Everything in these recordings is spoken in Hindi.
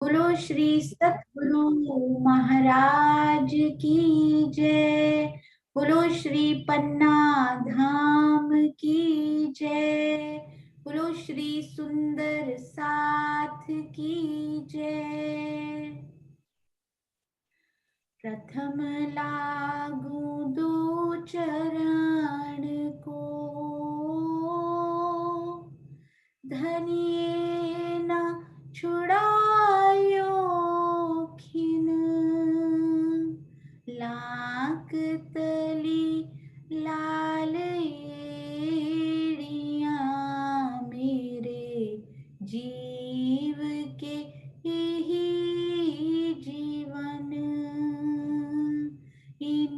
बोलो श्री सतगुरु महाराज की जय। बोलो श्री पन्ना धाम की जय। बोलो श्री सुंदर साथ की जय। प्रथम लागू दो चरण को, धनिये न छुड़ायो खिन। लाक तली लाल एड़ियां मेरे जीव के यही जीवन। इन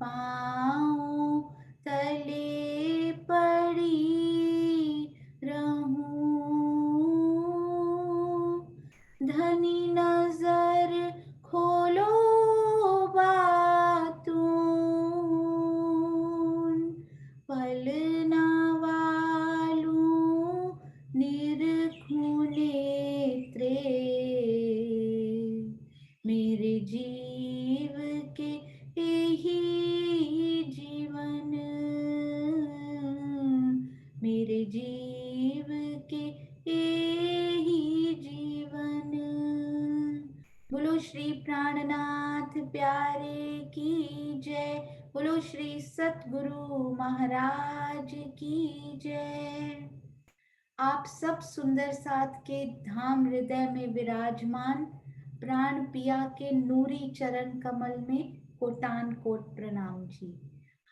पाँव तले पड़ी रहूं, धनी नजर खोलो बातून। पल न वालूं निरखूं नेत्रे, मेरे जीव के यही जीवन। मेरे जीव के यही जीवन। बोलो श्री प्राणनाथ प्यारे की जय। बोलो श्री सतगुरु महाराज की जय। आप सब सुंदर साथ के धाम हृदय में विराजमान प्राण पिया के नूरी चरण कमल में कोटान कोट प्रणाम जी।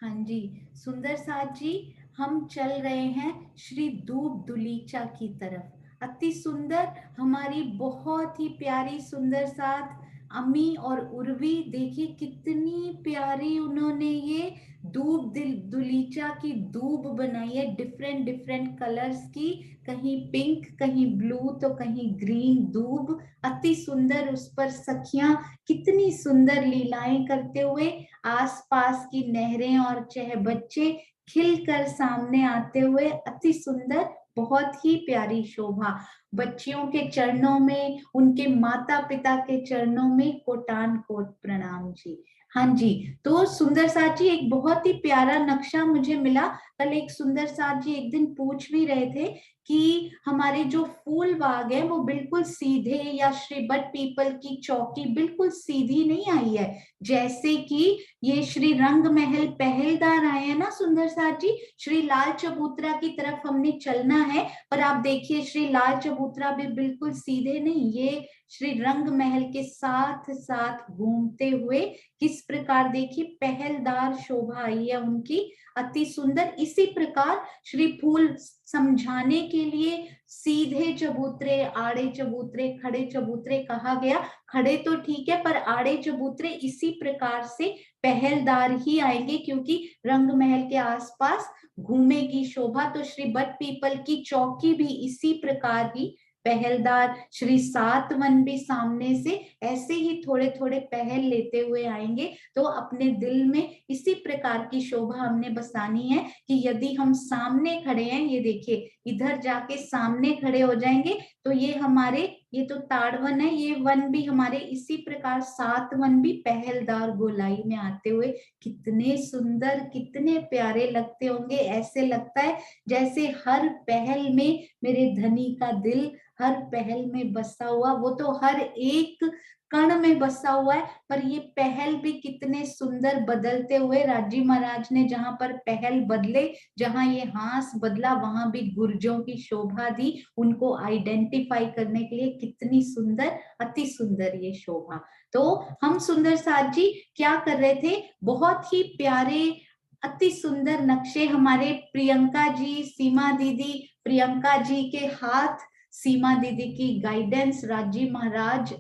हाँ जी सुंदर साथ जी, हम चल रहे हैं श्री दूब दुलीचा की तरफ। अति सुंदर हमारी बहुत ही प्यारी सुंदर साथ अम्मी और उर्वी, देखिए कितनी प्यारी उन्होंने ये दूब दुलीचा की दूब बनाई है, डिफरेंट डिफरेंट कलर्स की, कहीं पिंक कहीं ब्लू तो कहीं ग्रीन दूब। अति सुंदर उस पर सखियां कितनी सुंदर लीलाएं करते हुए, आसपास की नहरें और चह बच्चे खिलकर सामने आते हुए, अति सुंदर बहुत ही प्यारी शोभा। बच्चियों के चरणों में, उनके माता पिता के चरणों में कोटान कोट प्रणाम जी। हाँ जी, तो सुंदर साथ जी एक बहुत ही प्यारा नक्शा मुझे मिला। कल एक सुंदर साथ जी एक दिन पूछ भी रहे थे कि हमारे जो फूल बाग है वो बिल्कुल सीधे, या श्री बट पीपल की चौकी बिल्कुल सीधी नहीं आई है, जैसे कि ये श्री रंग महल पहलदार आए हैं ना सुंदर साथ जी, श्री लाल चबूतरा की तरफ हमने चलना है। पर आप देखिए श्री लाल चबूतरा भी बिल्कुल सीधे नहीं, ये श्री रंग महल के साथ साथ घूमते हुए किस प्रकार देखिए पहलदार शोभा आई है उनकी, अति सुंदर। इसी प्रकार श्री फूल समझाने के लिए सीधे चबूतरे, आड़े चबूतरे, खड़े चबूतरे कहा गया। खड़े तो ठीक है, पर आड़े चबूतरे इसी प्रकार से पहलदार ही आएंगे, क्योंकि रंग महल के आसपास घूमेगी शोभा। तो श्री बट पीपल की चौकी भी इसी प्रकार ही पहलदार, श्री सात वन भी सामने से ऐसे ही थोड़े थोड़े पहल लेते हुए आएंगे। तो अपने दिल में इसी प्रकार की शोभा हमने बसानी है कि यदि हम सामने खड़े हैं, ये देखिए इधर जाके सामने खड़े हो जाएंगे तो ये हमारे, ये तो ताड़वन है, ये वन भी हमारे इसी प्रकार सात वन भी पहलदार गोलाई में आते हुए कितने सुंदर कितने प्यारे लगते होंगे। ऐसे लगता है जैसे हर पहल में मेरे धनी का दिल, हर पहल में बसा हुआ, वो तो हर एक कण में बसा हुआ है, पर ये पहल भी कितने सुंदर बदलते हुए। राजी महाराज ने जहां पर पहल बदले, जहां ये हांस बदला, वहां भी गुर्जों की शोभा दी, उनको आइडेंटिफाई करने के लिए कितनी सुंदर, अति सुंदर ये शोभा। तो हम सुंदर साथ जी क्या कर रहे थे, बहुत ही प्यारे अति सुंदर नक्शे हमारे प्रियंका जी, सीमा दीदी, प्रियंका जी के हाथ, सीमा दीदी की गाइडेंस, राजी महाराज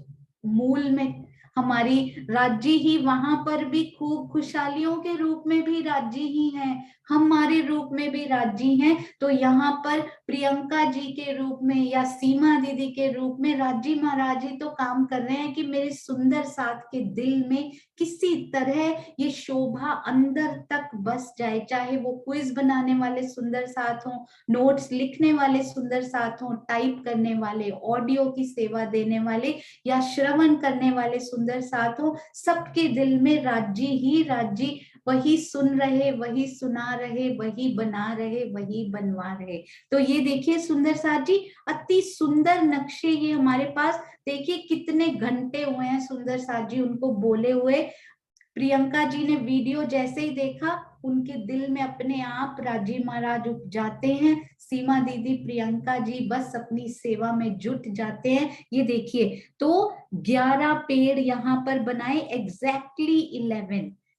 मूल में हमारी राज्य ही, वहां पर भी खूब खुशहालियों के रूप में भी राज्य ही हैं, हमारे रूप में भी राज्य हैं। तो यहाँ पर प्रियंका जी के रूप में या सीमा दीदी के रूप में राजी महाराज जी तो काम कर रहे हैं कि मेरे सुंदर साथ के दिल में किसी तरह ये शोभा अंदर तक बस जाए, चाहे वो क्विज बनाने वाले सुंदर साथ हों, नोट्स लिखने वाले सुंदर साथ हों, टाइप करने वाले, ऑडियो की सेवा देने वाले या श्रवण करने वाले सुंदर साथ हों, सबके दिल में राज्य ही राज्य, वही सुन रहे, वही सुना रहे, वही बना रहे, वही बनवा रहे। तो ये देखिए सुंदर साथ जी, अति सुंदर नक्शे ये हमारे पास, देखिए कितने घंटे हुए हैं सुंदर साथ जी उनको बोले हुए। प्रियंका जी ने वीडियो जैसे ही देखा, उनके दिल में अपने आप राजीव महाराज उठ जाते हैं। सीमा दीदी, प्रियंका जी बस अपनी सेवा में जुट जाते हैं। ये देखिए, तो 11 पेड़ यहाँ पर बनाए, एग्जैक्टली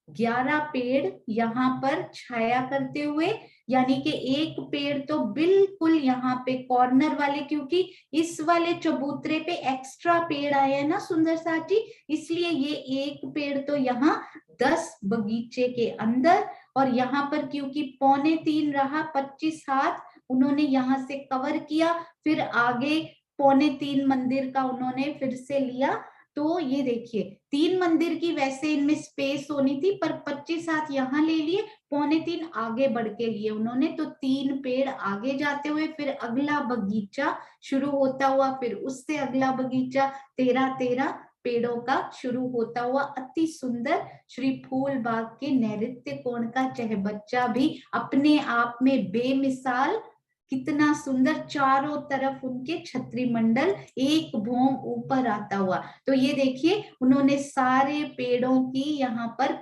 11 पेड़ यहाँ पर छाया करते हुए, यानी कि एक पेड़ तो बिल्कुल यहाँ पे कॉर्नर वाले, क्योंकि इस वाले चबूतरे पे एक्स्ट्रा पेड़ आए हैं ना सुंदर साथ जी, इसलिए ये एक पेड़ तो यहाँ 10 बगीचे के अंदर, और यहाँ पर क्योंकि 2.25 रहा, 25 हाथ उन्होंने यहाँ से कवर किया, फिर आगे 2.25 मंदिर का उन्होंने फिर से लिया। तो ये देखिए 3 मंदिर की वैसे इनमें स्पेस होनी थी, पर 25 हाथ यहाँ ले लिए, 2.25 आगे बढ़ के लिए उन्होंने, तो 3 पेड़ आगे जाते हुए फिर अगला बगीचा शुरू होता हुआ, फिर उससे अगला बगीचा, 13 पेड़ों का शुरू होता हुआ अति सुंदर श्री फूल बाग के नैऋत्य कोण का चहबच्चा भी अपने आप में बेमिसाल, कितना सुंदर, चारों तरफ उनके छत्री मंडल एक भौम ऊपर आता हुआ। तो ये देखिए उन्होंने सारे पेड़ों की यहाँ पर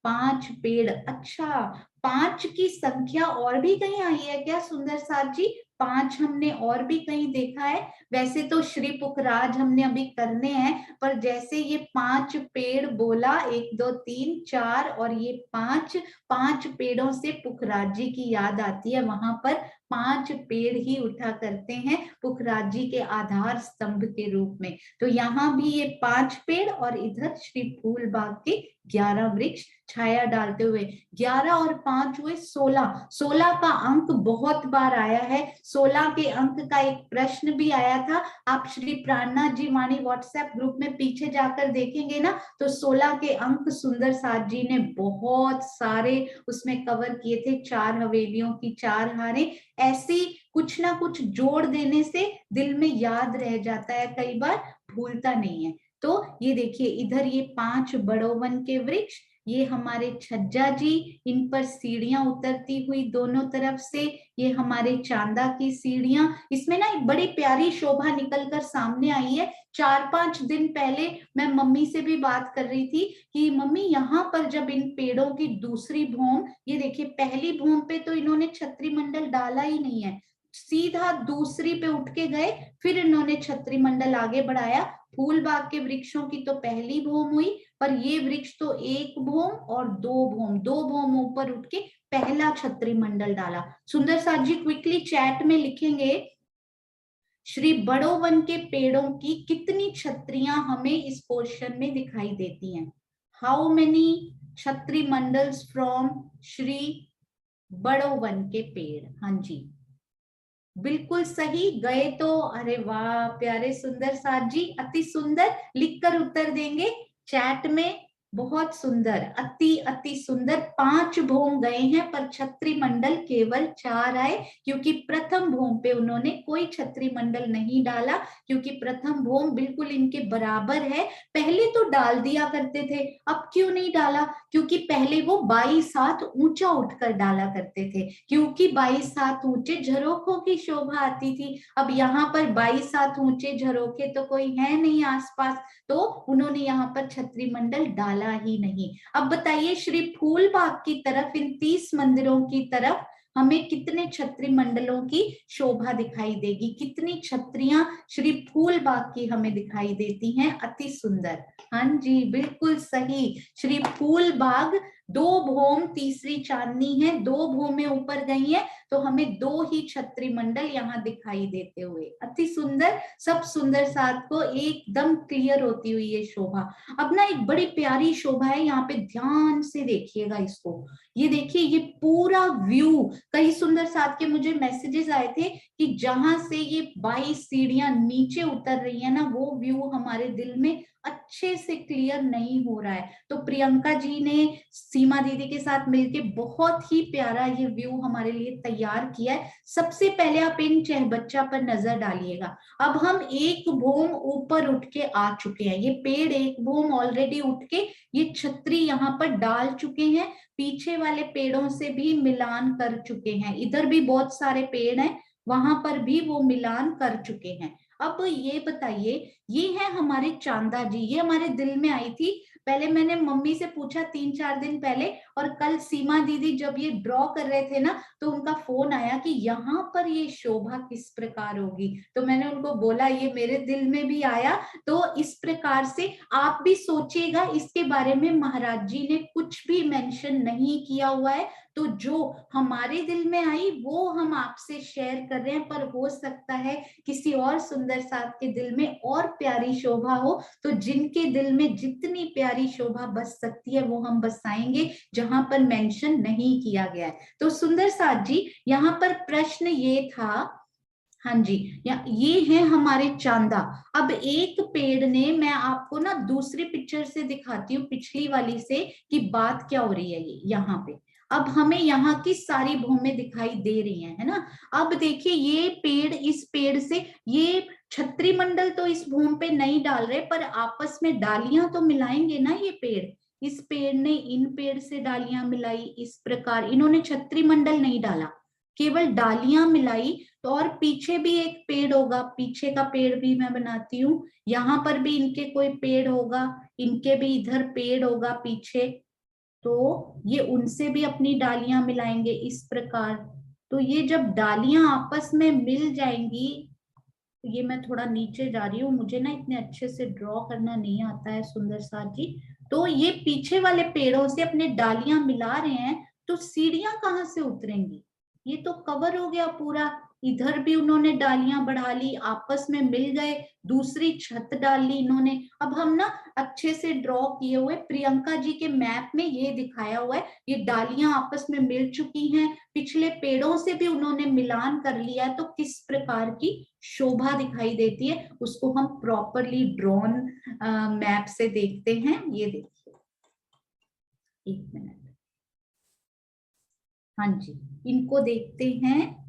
5 पेड़, अच्छा 5 की संख्या और भी कहीं आई है क्या सुंदर साथ जी? 5 हमने और भी कहीं देखा है, वैसे तो श्री पुखराज हमने अभी करने हैं, पर जैसे ये 5 पेड़ बोला, 1 2 3 4 और ये 5 पेड़ों से पुखराज जी की याद आती है, वहां पर 5 पेड़ ही उठा करते हैं पुखराज जी के आधार स्तंभ के रूप में। तो यहाँ भी ये 5 पेड़ और इधर श्री फूल बाग के 11 वृक्ष छाया डालते हुए, 11 और 5 हुए 16। 16 का अंक बहुत बार आया है, 16 के अंक का एक प्रश्न भी आया था, आप श्री प्राणनाथ जी वाणी व्हाट्सएप ग्रुप में पीछे जाकर देखेंगे ना, तो 16 के अंक सुंदर साथ जी ने बहुत सारे उसमें कवर किए थे, 4 हवेलियों की 4 हारें, ऐसी कुछ ना कुछ जोड़ देने से दिल में याद रह जाता है, कई बार भूलता नहीं है। तो ये देखिए इधर ये 5 बड़ोवन के वृक्ष, ये हमारे छज्जा जी, इन पर सीढ़ियां उतरती हुई दोनों तरफ से, ये हमारे चांदा की सीढ़ियां, इसमें ना एक बड़ी प्यारी शोभा निकलकर सामने आई है। 4-5 दिन पहले मैं मम्मी से भी बात कर रही थी कि मम्मी यहाँ पर जब इन पेड़ों की दूसरी भौम, ये देखिए पहली भौम पे तो इन्होंने छत्री मंडल डाला ही नहीं है, सीधा दूसरी पे उठ के गए, फिर इन्होंने छत्री मंडल आगे बढ़ाया। फूल बाग के वृक्षों की तो पहली भौम हुई, पर ये वृक्ष तो 1 भौम और 2 भौम ऊपर उठ के पहला छत्री मंडल डाला। सुंदर साथ जी क्विकली चैट में लिखेंगे श्री बड़ोवन के पेड़ों की कितनी छत्रियां हमें इस पोर्शन में दिखाई देती हैं? हाउ मेनी छत्री मंडल्स फ्रॉम श्री बड़ोवन के पेड़? हाँ जी बिल्कुल सही गए तो, अरे वाह प्यारे सुंदर साथ जी, अति सुंदर, लिखकर उत्तर देंगे चैट में, बहुत सुंदर, अति अति सुंदर। 5 भौम गए हैं पर छत्री मंडल केवल 4 आए, क्योंकि प्रथम भौम पे उन्होंने कोई छत्री मंडल नहीं डाला, क्योंकि प्रथम भौम बिल्कुल इनके बराबर है। पहले तो डाल दिया करते थे, अब क्यों नहीं डाला? क्योंकि पहले वो 22 हाथ ऊंचा उठकर डाला करते थे, क्योंकि 22 हाथ ऊंचे झरोखों की शोभा आती थी। अब यहाँ पर 22 हाथ ऊंचे झरोखे तो कोई है नहीं आसपास, तो उन्होंने यहाँ पर छत्री मंडल डाला ही नहीं। अब बताइए श्री फूल बाग की तरफ, इन 30 मंदिरों की तरफ हमें कितने छत्री मंडलों की शोभा दिखाई देगी, कितनी छत्रियां श्री फूल बाग की हमें दिखाई देती हैं? अति सुंदर, हाँ जी बिल्कुल सही, श्री फूल बाग 2 भौम तीसरी चांदनी है, 2 भौमें ऊपर गई हैं, तो हमें 2 ही छत्री मंडल यहाँ दिखाई देते हुए, अति सुंदर, सब सुंदर साथ को एकदम क्लियर होती हुई ये शोभा। अब ना एक बड़ी प्यारी शोभा है, यहाँ पे ध्यान से देखिएगा इसको। ये देखिए, ये पूरा व्यू, कई सुंदर साथ के मुझे मैसेजेस आए थे कि जहां से ये 22 सीढ़ियां नीचे उतर रही है ना, वो व्यू हमारे दिल में अच्छे से क्लियर नहीं हो रहा है। तो प्रियंका जी ने सीमा दीदी के साथ मिलके बहुत ही प्यारा ये व्यू हमारे लिए तैयार किया है। सबसे पहले आप इन चहबच्चा पर नजर डालिएगा। अब हम एक भौम ऊपर उठ के आ चुके हैं, ये पेड़ एक भौम ऑलरेडी उठ के ये छतरी यहाँ पर डाल चुके हैं, पीछे वाले पेड़ों से भी मिलान कर चुके हैं, इधर भी बहुत सारे पेड़ हैं, वहां पर भी वो मिलान कर चुके हैं। अब ये बताइए, ये है हमारे चांदा जी, ये हमारे दिल में आई थी। पहले मैंने मम्मी से पूछा 3-4 दिन पहले, और कल सीमा दीदी जब ये ड्रॉ कर रहे थे ना, तो उनका फोन आया कि यहाँ पर ये शोभा किस प्रकार होगी। तो मैंने उनको बोला ये मेरे दिल में भी आया, तो इस प्रकार से आप भी सोचिएगा इसके बारे में। महाराज जी ने कुछ भी मेंशन नहीं किया हुआ है, तो जो हमारे दिल में आई वो हम आपसे शेयर कर रहे हैं, पर हो सकता है किसी और सुंदर साथ के दिल में और प्यारी शोभा हो, तो जिनके दिल में जितनी प्यारी शोभा बस सकती है वो हम बसाएंगे, जहां पर मेंशन नहीं किया गया है। तो सुंदर साथ जी, यहाँ पर प्रश्न ये था, हाँ जी, ये है हमारे चांदा। अब एक पेड़ ने, मैं आपको ना दूसरी पिक्चर से दिखाती हूँ, पिछली वाली से, कि बात क्या हो रही है। ये यहाँ पे अब हमें यहाँ की सारी भौमें दिखाई दे रही हैं, है ना। अब देखिए, ये पेड़ इस पेड़ से, ये छत्री मंडल तो इस भूमि पे नहीं डाल रहे, पर आपस में डालियां तो मिलाएंगे ना ये पेड़। इस पेड़ ने इन पेड़ से डालियां मिलाई, इस प्रकार इन्होंने छत्री मंडल नहीं डाला, केवल डालियां मिलाई। तो और पीछे भी एक पेड़ होगा, पीछे का पेड़ भी मैं बनाती हूँ, यहाँ पर भी इनके कोई पेड़ होगा, इनके भी इधर पेड़ होगा पीछे, तो ये उनसे भी अपनी डालियां मिलाएंगे इस प्रकार। तो ये जब डालियां आपस में मिल जाएंगी, तो ये मैं थोड़ा नीचे जा रही हूँ, मुझे ना इतने अच्छे से ड्रॉ करना नहीं आता है सुंदर साथ जी। तो ये पीछे वाले पेड़ों से अपने डालियां मिला रहे हैं, तो सीढ़ियां कहाँ से उतरेंगी, ये तो कवर हो गया पूरा। इधर भी उन्होंने डालियां बढ़ा ली, आपस में मिल गए, दूसरी छत डाल ली इन्होंने। अब हम ना अच्छे से ड्रॉ किए हुए, प्रियंका जी के मैप में ये दिखाया हुआ है, ये डालियां आपस में मिल चुकी हैं, पिछले पेड़ों से भी उन्होंने मिलान कर लिया है, तो किस प्रकार की शोभा दिखाई देती है उसको हम प्रॉपरली ड्रॉन मैप से देखते हैं। ये देखिए, एक मिनट, हाँ जी, इनको देखते हैं।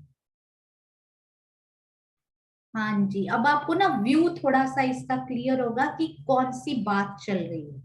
हाँ जी, अब आपको ना व्यू थोड़ा सा इसका क्लियर होगा कि कौन सी बात चल रही है।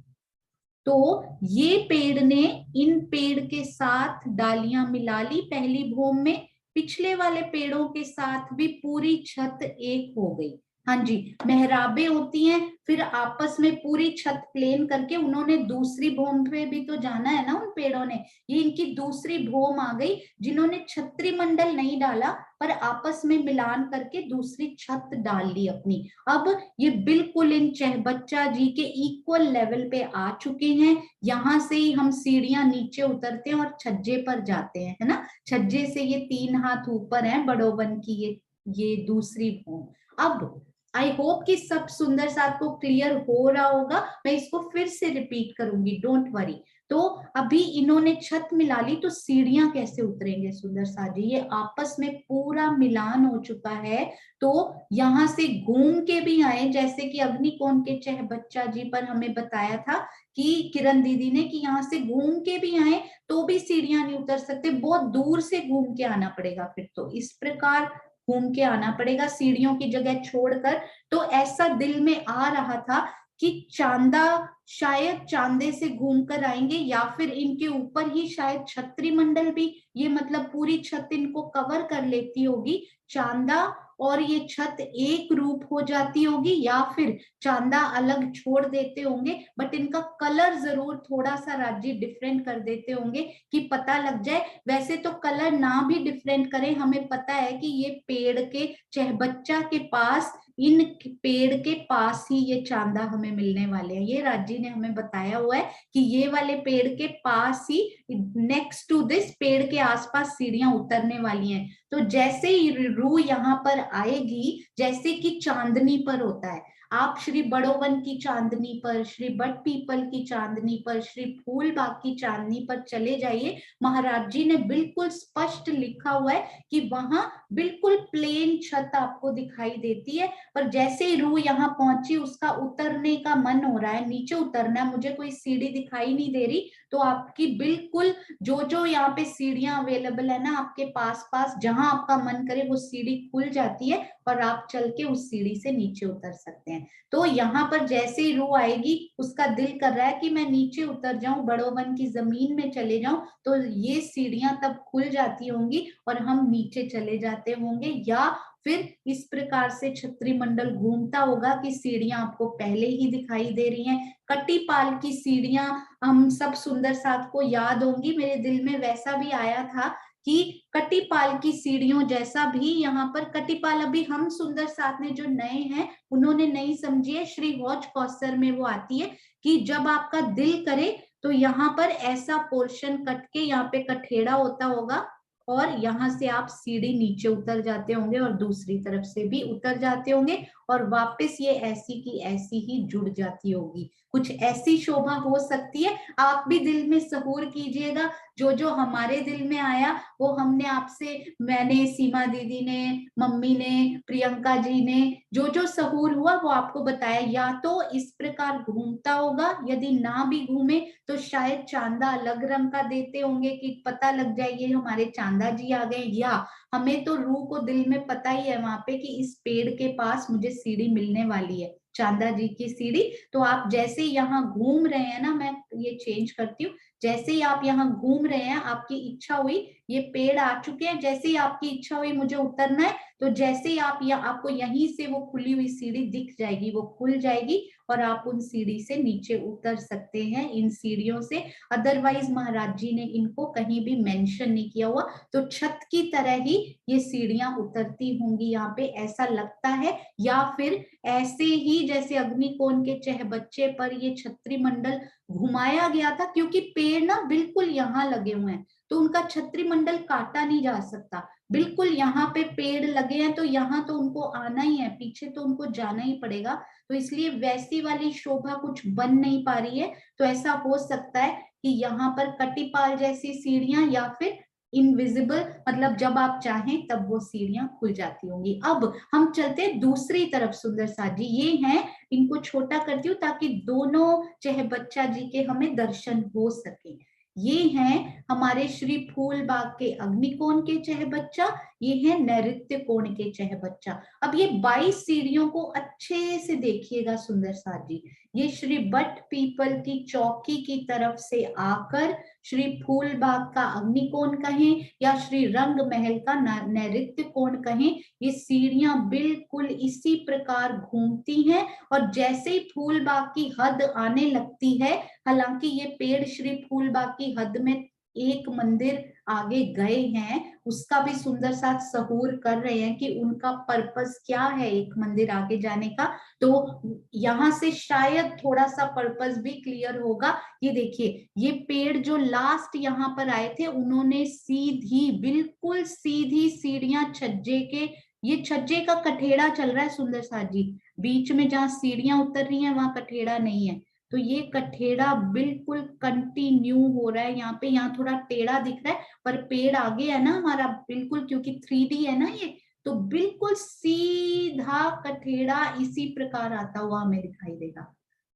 तो ये पेड़ ने इन पेड़ के साथ डालियां मिला ली पहली भूमि में, पिछले वाले पेड़ों के साथ भी पूरी छत एक हो गई। हाँ जी, मेहराबें होती हैं, फिर आपस में पूरी छत प्लेन करके उन्होंने दूसरी भूमि पे भी तो जाना है ना उन पेड़ों ने। ये इनकी दूसरी भूमि आ गई, जिन्होंने छत्री मंडल नहीं डाला, पर आपस में मिलान करके दूसरी छत डाल ली अपनी। अब ये बिल्कुल इन चहबच्चा जी के इक्वल लेवल पे आ चुके हैं। यहाँ से ही हम सीढ़ियां नीचे उतरते हैं और छज्जे पर जाते हैं, है ना। छज्जे से ये 3 हाथ ऊपर है बड़ोबन की ये दूसरी भूमि। अब आई होप कि सब सुंदर साथ को क्लियर हो रहा होगा, मैं इसको फिर से रिपीट करूंगी, डोंट वरी। तो अभी इन्होंने छत मिला ली, तो सीढ़ियां कैसे उतरेंगे सुंदर साथ जी, ये आपस में पूरा मिलान हो चुका है। तो यहाँ से घूम के भी आए, जैसे कि अग्निकोण के चहबच्चा जी पर हमें बताया था कि किरण दीदी ने, कि यहाँ से घूम के भी आए तो भी सीढ़ियां नहीं उतर सकते, बहुत दूर से घूम के आना पड़ेगा, फिर तो इस प्रकार घूम के आना पड़ेगा सीढ़ियों की जगह छोड़कर। तो ऐसा दिल में आ रहा था कि चांदा शायद चांदे से घूम कर आएंगे, या फिर इनके ऊपर ही शायद छत्री मंडल भी, ये मतलब पूरी छत इनको कवर कर लेती होगी, चांदा और ये छत एक रूप हो जाती होगी, या फिर चांदा अलग छोड़ देते होंगे, बट इनका कलर जरूर थोड़ा सा राज्य डिफरेंट कर देते होंगे कि पता लग जाए। वैसे तो कलर ना भी डिफरेंट करें, हमें पता है कि ये पेड़ के चहबच्चा के पास इन पेड़ के पास ही ये चांदा हमें मिलने वाले हैं। ये राज जी ने हमें बताया हुआ है कि ये वाले पेड़ के पास ही, नेक्स्ट टू दिस पेड़ के आसपास सीढ़ियां उतरने वाली हैं। तो जैसे ही रूह यहाँ पर आएगी, जैसे कि चांदनी पर होता है, आप श्री बड़ोवन की चांदनी पर, श्री बट पीपल की चांदनी पर, श्री फूल बाग की चांदनी पर चले जाइए। महाराज जी ने बिल्कुल स्पष्ट लिखा हुआ है कि वहां बिल्कुल प्लेन छत आपको दिखाई देती है। पर जैसे ही रूह यहाँ पहुंची, उसका उतरने का मन हो रहा है, नीचे उतरना है, मुझे कोई सीढ़ी दिखाई नहीं दे रही, तो आपकी बिल्कुल जो जो यहाँ पे सीढ़ियां अवेलेबल है ना आपके पास पास, जहां आपका मन करे वो सीढ़ी खुल जाती है और आप चल के उस सीढ़ी से नीचे उतर सकते हैं। तो यहाँ पर जैसे ही रूह आएगी, उसका दिल कर रहा है कि मैं नीचे उतर जाऊं, बड़ोवन की जमीन में चले जाऊं, तो ये सीढ़ियां तब खुल जाती होंगी और हम नीचे चले जाते होंगे। या फिर इस प्रकार से छत्री मंडल घूमता होगा कि सीढ़ियां आपको पहले ही दिखाई दे रही हैं। कटिपाल की सीढ़ियां हम सब सुंदर साथ को याद होंगी, मेरे दिल में वैसा भी आया था कि कटिपाल की सीढ़ियों जैसा भी यहाँ पर कटिपाल, अभी हम सुंदर साथ में जो नए हैं उन्होंने नहीं समझी है, श्री वॉच कौसर में वो आती है कि जब आपका दिल करे तो यहाँ पर ऐसा पोर्शन कट के यहाँ पे कठेड़ा होता होगा और यहाँ से आप सीढ़ी नीचे उतर जाते होंगे और दूसरी तरफ से भी उतर जाते होंगे और वापस ये ऐसी की ऐसी ही जुड़ जाती होगी। कुछ ऐसी शोभा हो सकती है। आप भी दिल में सहूर कीजिएगा, जो जो हमारे दिल में आया वो हमने आपसे, मैंने, सीमा दीदी ने, मम्मी ने, प्रियंका जी ने, जो जो सहूर हुआ वो आपको बताया। या तो इस प्रकार घूमता होगा, यदि ना भी घूमे तो शायद चांदा अलग रंग का देते होंगे कि पता लग जाए ये हमारे चांदा जी आ गए, या हमें तो रूह को दिल में पता ही है वहां पे कि इस पेड़ के पास मुझे सीढ़ी मिलने वाली है, चांदा जी की सीढ़ी। तो आप जैसे यहाँ घूम रहे हैं ना, मैं ये चेंज करती हूँ, जैसे ही आप यहाँ घूम रहे हैं, आपकी इच्छा हुई, ये पेड़ आ चुके हैं, जैसे ही आपकी इच्छा हुई मुझे उतरना है, तो जैसे ही आप आपको यहीं से वो खुली हुई सीढ़ी दिख जाएगी, वो खुल जाएगी और आप उन सीढ़ी से नीचे उतर सकते हैं, इन सीढ़ियों से। अदरवाइज महाराज जी ने इनको कहीं भी मेंशन नहीं किया हुआ, तो छत की तरह ही ये सीढ़ियां उतरती होंगी यहाँ पे, ऐसा लगता है। या फिर ऐसे ही जैसे अग्निकोण के चहबच्चे पर ये छत्री मंडल घुमाया गया था, क्योंकि पेड़ ना बिल्कुल यहाँ लगे हुए हैं, तो उनका छत्री मंडल काटा नहीं जा सकता। बिल्कुल यहाँ पे पेड़ लगे हैं, तो यहाँ तो उनको आना ही है, पीछे तो उनको जाना ही पड़ेगा, तो इसलिए वैसी वाली शोभा कुछ बन नहीं पा रही है। तो ऐसा हो सकता है कि यहाँ पर कटिपाल जैसी सीढ़ियां, या फिर इनविजिबल, मतलब जब आप चाहें तब वो सीढ़ियां खुल जाती होंगी। अब हम चलते दूसरी तरफ सुंदर साथ जी, ये हैं, इनको छोटा करती हूँ ताकि दोनों चहबच्चा जी के हमें दर्शन हो सके। ये हैं हमारे श्री फूल बाग के अग्निकोण के चहबच्चा, ये है नैऋत्य कोण के चहबच्चा। अब ये 22 सीढ़ियों को अच्छे से देखिएगा सुंदर साथ जी। ये श्री बट पीपल की चौकी की तरफ से आकर श्री फूल बाग का अग्निकोण कहें या श्री रंग महल का नैऋत्य कोण कहें, ये सीढ़ियां बिल्कुल इसी प्रकार घूमती हैं। और जैसे ही फूल बाग की हद आने लगती है, हालांकि ये पेड़ श्री फूल बाग की हद में एक मंदिर आगे गए हैं, उसका भी सुंदर साथ सहूर कर रहे हैं कि उनका पर्पस क्या है एक मंदिर आगे जाने का। तो यहाँ से शायद थोड़ा सा पर्पस भी क्लियर होगा। ये देखिए, ये पेड़ जो लास्ट यहाँ पर आए थे, उन्होंने सीधी, बिल्कुल सीधी सीढ़ियां छज्जे के, ये छज्जे का कठेड़ा चल रहा है सुंदर साथ जी, बीच में जहाँ सीढ़ियां उतर रही हैं वहां कठेड़ा नहीं है, तो ये कठेड़ा बिल्कुल कंटिन्यू हो रहा है यहाँ पे। यहाँ थोड़ा टेढ़ा दिख रहा है पर पेड़ आगे है ना हमारा, बिल्कुल, क्योंकि 3D है ना ये, तो बिल्कुल सीधा कठेड़ा इसी प्रकार आता हुआ हमें दिखाई देगा,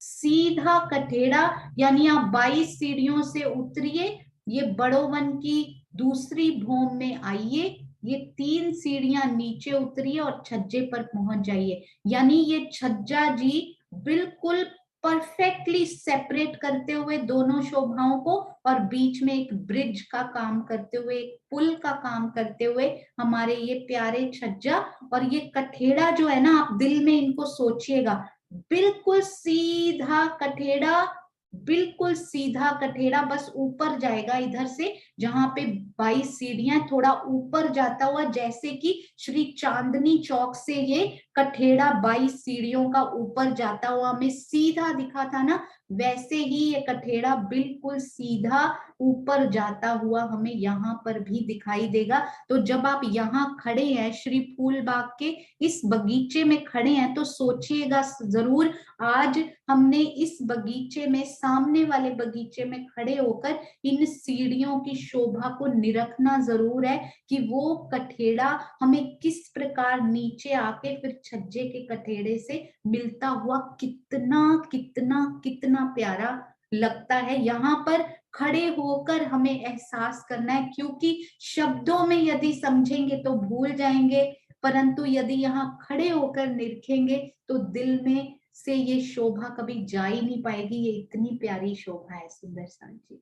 सीधा कठेड़ा। यानी आप 22 सीढ़ियों से उतरिए, ये बड़ोवन की दूसरी भौम में आइए, ये 3 सीढ़ियां नीचे उतरिए और छज्जे पर पहुंच जाइए। यानी ये छज्जा जी बिल्कुल परफेक्टली सेपरेट करते हुए दोनों शोभाओं को, और बीच में एक ब्रिज का काम करते हुए, एक पुल का काम करते हुए हमारे ये प्यारे छज्जा और ये कठेड़ा जो है ना, आप दिल में इनको सोचिएगा, बिल्कुल सीधा कठेड़ा, बिल्कुल सीधा कठेड़ा, बस ऊपर जाएगा इधर से, जहां पे 22 सीढ़ियां, थोड़ा ऊपर जाता हुआ, जैसे कि श्री चांदनी चौक से ये कठेड़ा 22 सीढ़ियों का ऊपर जाता हुआ हमें सीधा दिखा था ना, वैसे ही ये कठेड़ा बिल्कुल सीधा ऊपर जाता हुआ हमें यहाँ पर भी दिखाई देगा। तो जब आप यहाँ खड़े हैं, श्री फूलबाग के इस बगीचे में खड़े हैं, तो सोचिएगा जरूर, आज हमने इस बगीचे में, सामने वाले बगीचे में खड़े होकर इन सीढ़ियों की शोभा को निरखना जरूर है कि वो कठेड़ा हमें किस प्रकार नीचे आके फिर छज्जे के कठेड़े से मिलता हुआ कितना कितना कितना प्यारा लगता है। यहाँ पर खड़े होकर हमें एहसास करना है, क्योंकि शब्दों में यदि समझेंगे तो भूल जाएंगे, परंतु यदि यहाँ खड़े होकर निरखेंगे तो दिल में से ये शोभा कभी जा ही नहीं पाएगी। ये इतनी प्यारी शोभा है सुंदर सा जी।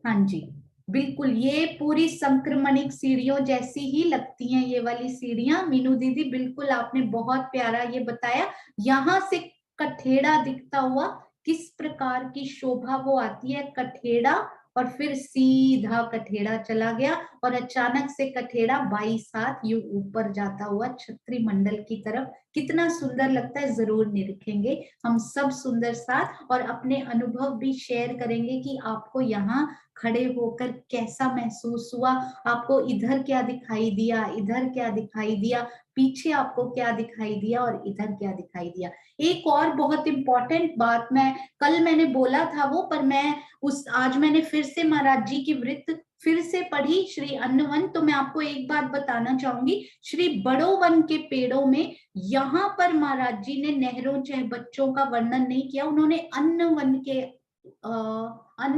हाँ जी, बिल्कुल ये पूरी संक्रमणिक सीढ़ियों जैसी ही लगती हैं ये वाली सीढ़ियां। मीनू दीदी बिल्कुल आपने बहुत प्यारा ये बताया। यहाँ से कठेड़ा दिखता हुआ किस प्रकार की शोभा वो आती है, कठेड़ा और फिर सीधा कठेड़ा चला गया और अचानक से कठेड़ा 22 हाथ यू ऊपर जाता हुआ छत्री मंडल की तरफ। कितना सुंदर लगता है, जरूर निरखेंगे हम सब सुंदर साथ और अपने अनुभव भी शेयर करेंगे कि आपको यहाँ खड़े होकर कैसा महसूस हुआ, आपको इधर क्या दिखाई दिया, इधर क्या दिखाई दिया, पीछे आपको क्या दिखाई दिया और इधर क्या दिखाई दिया। एक और बहुत इंपॉर्टेंट बात मैंने बोला था वो, पर मैं आज मैंने फिर से महाराज जी की वृत्त फिर से पढ़ी, श्री अन्नवन। तो मैं आपको एक बात बताना चाहूंगी, श्री बड़ो वन के पेड़ों में यहाँ पर महाराज जी ने नहरों चाहे बच्चों का वर्णन नहीं किया, उन्होंने अन्न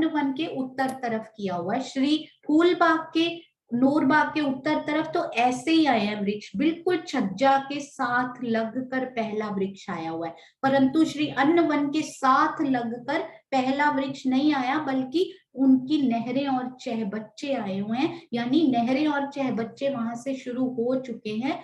वन के उत्तर तरफ किया हुआ है। श्री फूलबाग के, नूरबाग के उत्तर तरफ तो ऐसे ही आया है वृक्ष, बिल्कुल छज्जा के साथ लगकर पहला वृक्ष आया हुआ है, परंतु श्री अन्न वन के साथ लगकर पहला वृक्ष नहीं आया, बल्कि उनकी नहरें और चहबच्चे आए हुए हैं, यानी नहरें और चहबच्चे वहां से शुरू हो चुके हैं।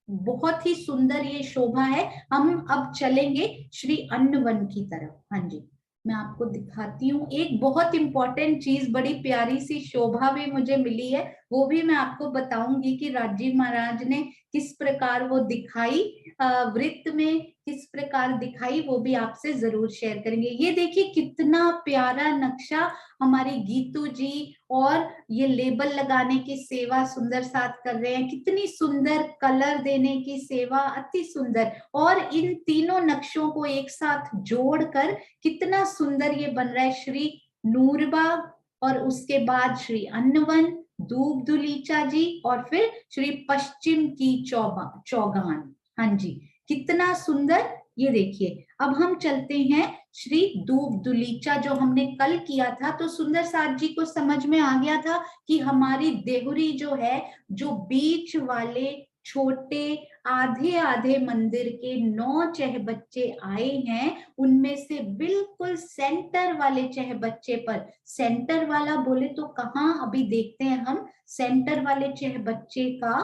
बहुत ही सुंदर ये शोभा है। हम अब चलेंगे श्री अन्न वन की तरफ। हाँ जी, मैं आपको दिखाती हूँ एक बहुत इंपॉर्टेंट चीज, बड़ी प्यारी सी शोभा भी मुझे मिली है, वो भी मैं आपको बताऊंगी कि राजीव महाराज ने किस प्रकार वो दिखाई, वृत्त में किस प्रकार दिखाई, वो भी आपसे जरूर शेयर करेंगे। ये देखिए कितना प्यारा नक्शा हमारी गीतू जी और ये लेबल लगाने की सेवा सुंदर साथ कर रहे हैं, कितनी सुंदर कलर देने की सेवा, अति सुंदर। और इन तीनों नक्शों को एक साथ जोड़कर कितना सुंदर ये बन रहा है। श्री नूरबाग और उसके बाद श्री अन्नवन, दूब दुलीचा जी और फिर श्री पश्चिम की चौगान। हाँ जी, कितना सुंदर। ये देखिए अब हम चलते हैं श्री दूब दुलीचा, जो हमने कल किया था, तो सुंदर साथ जी को समझ में आ गया था कि हमारी देहुरी जो है, जो बीच वाले छोटे आधे आधे मंदिर के 9 चहबच्चे आए हैं, उनमें से बिल्कुल सेंटर वाले चहबच्चे पर, सेंटर वाला बोले तो कहाँ, अभी देखते हैं हम सेंटर वाले चहबच्चे का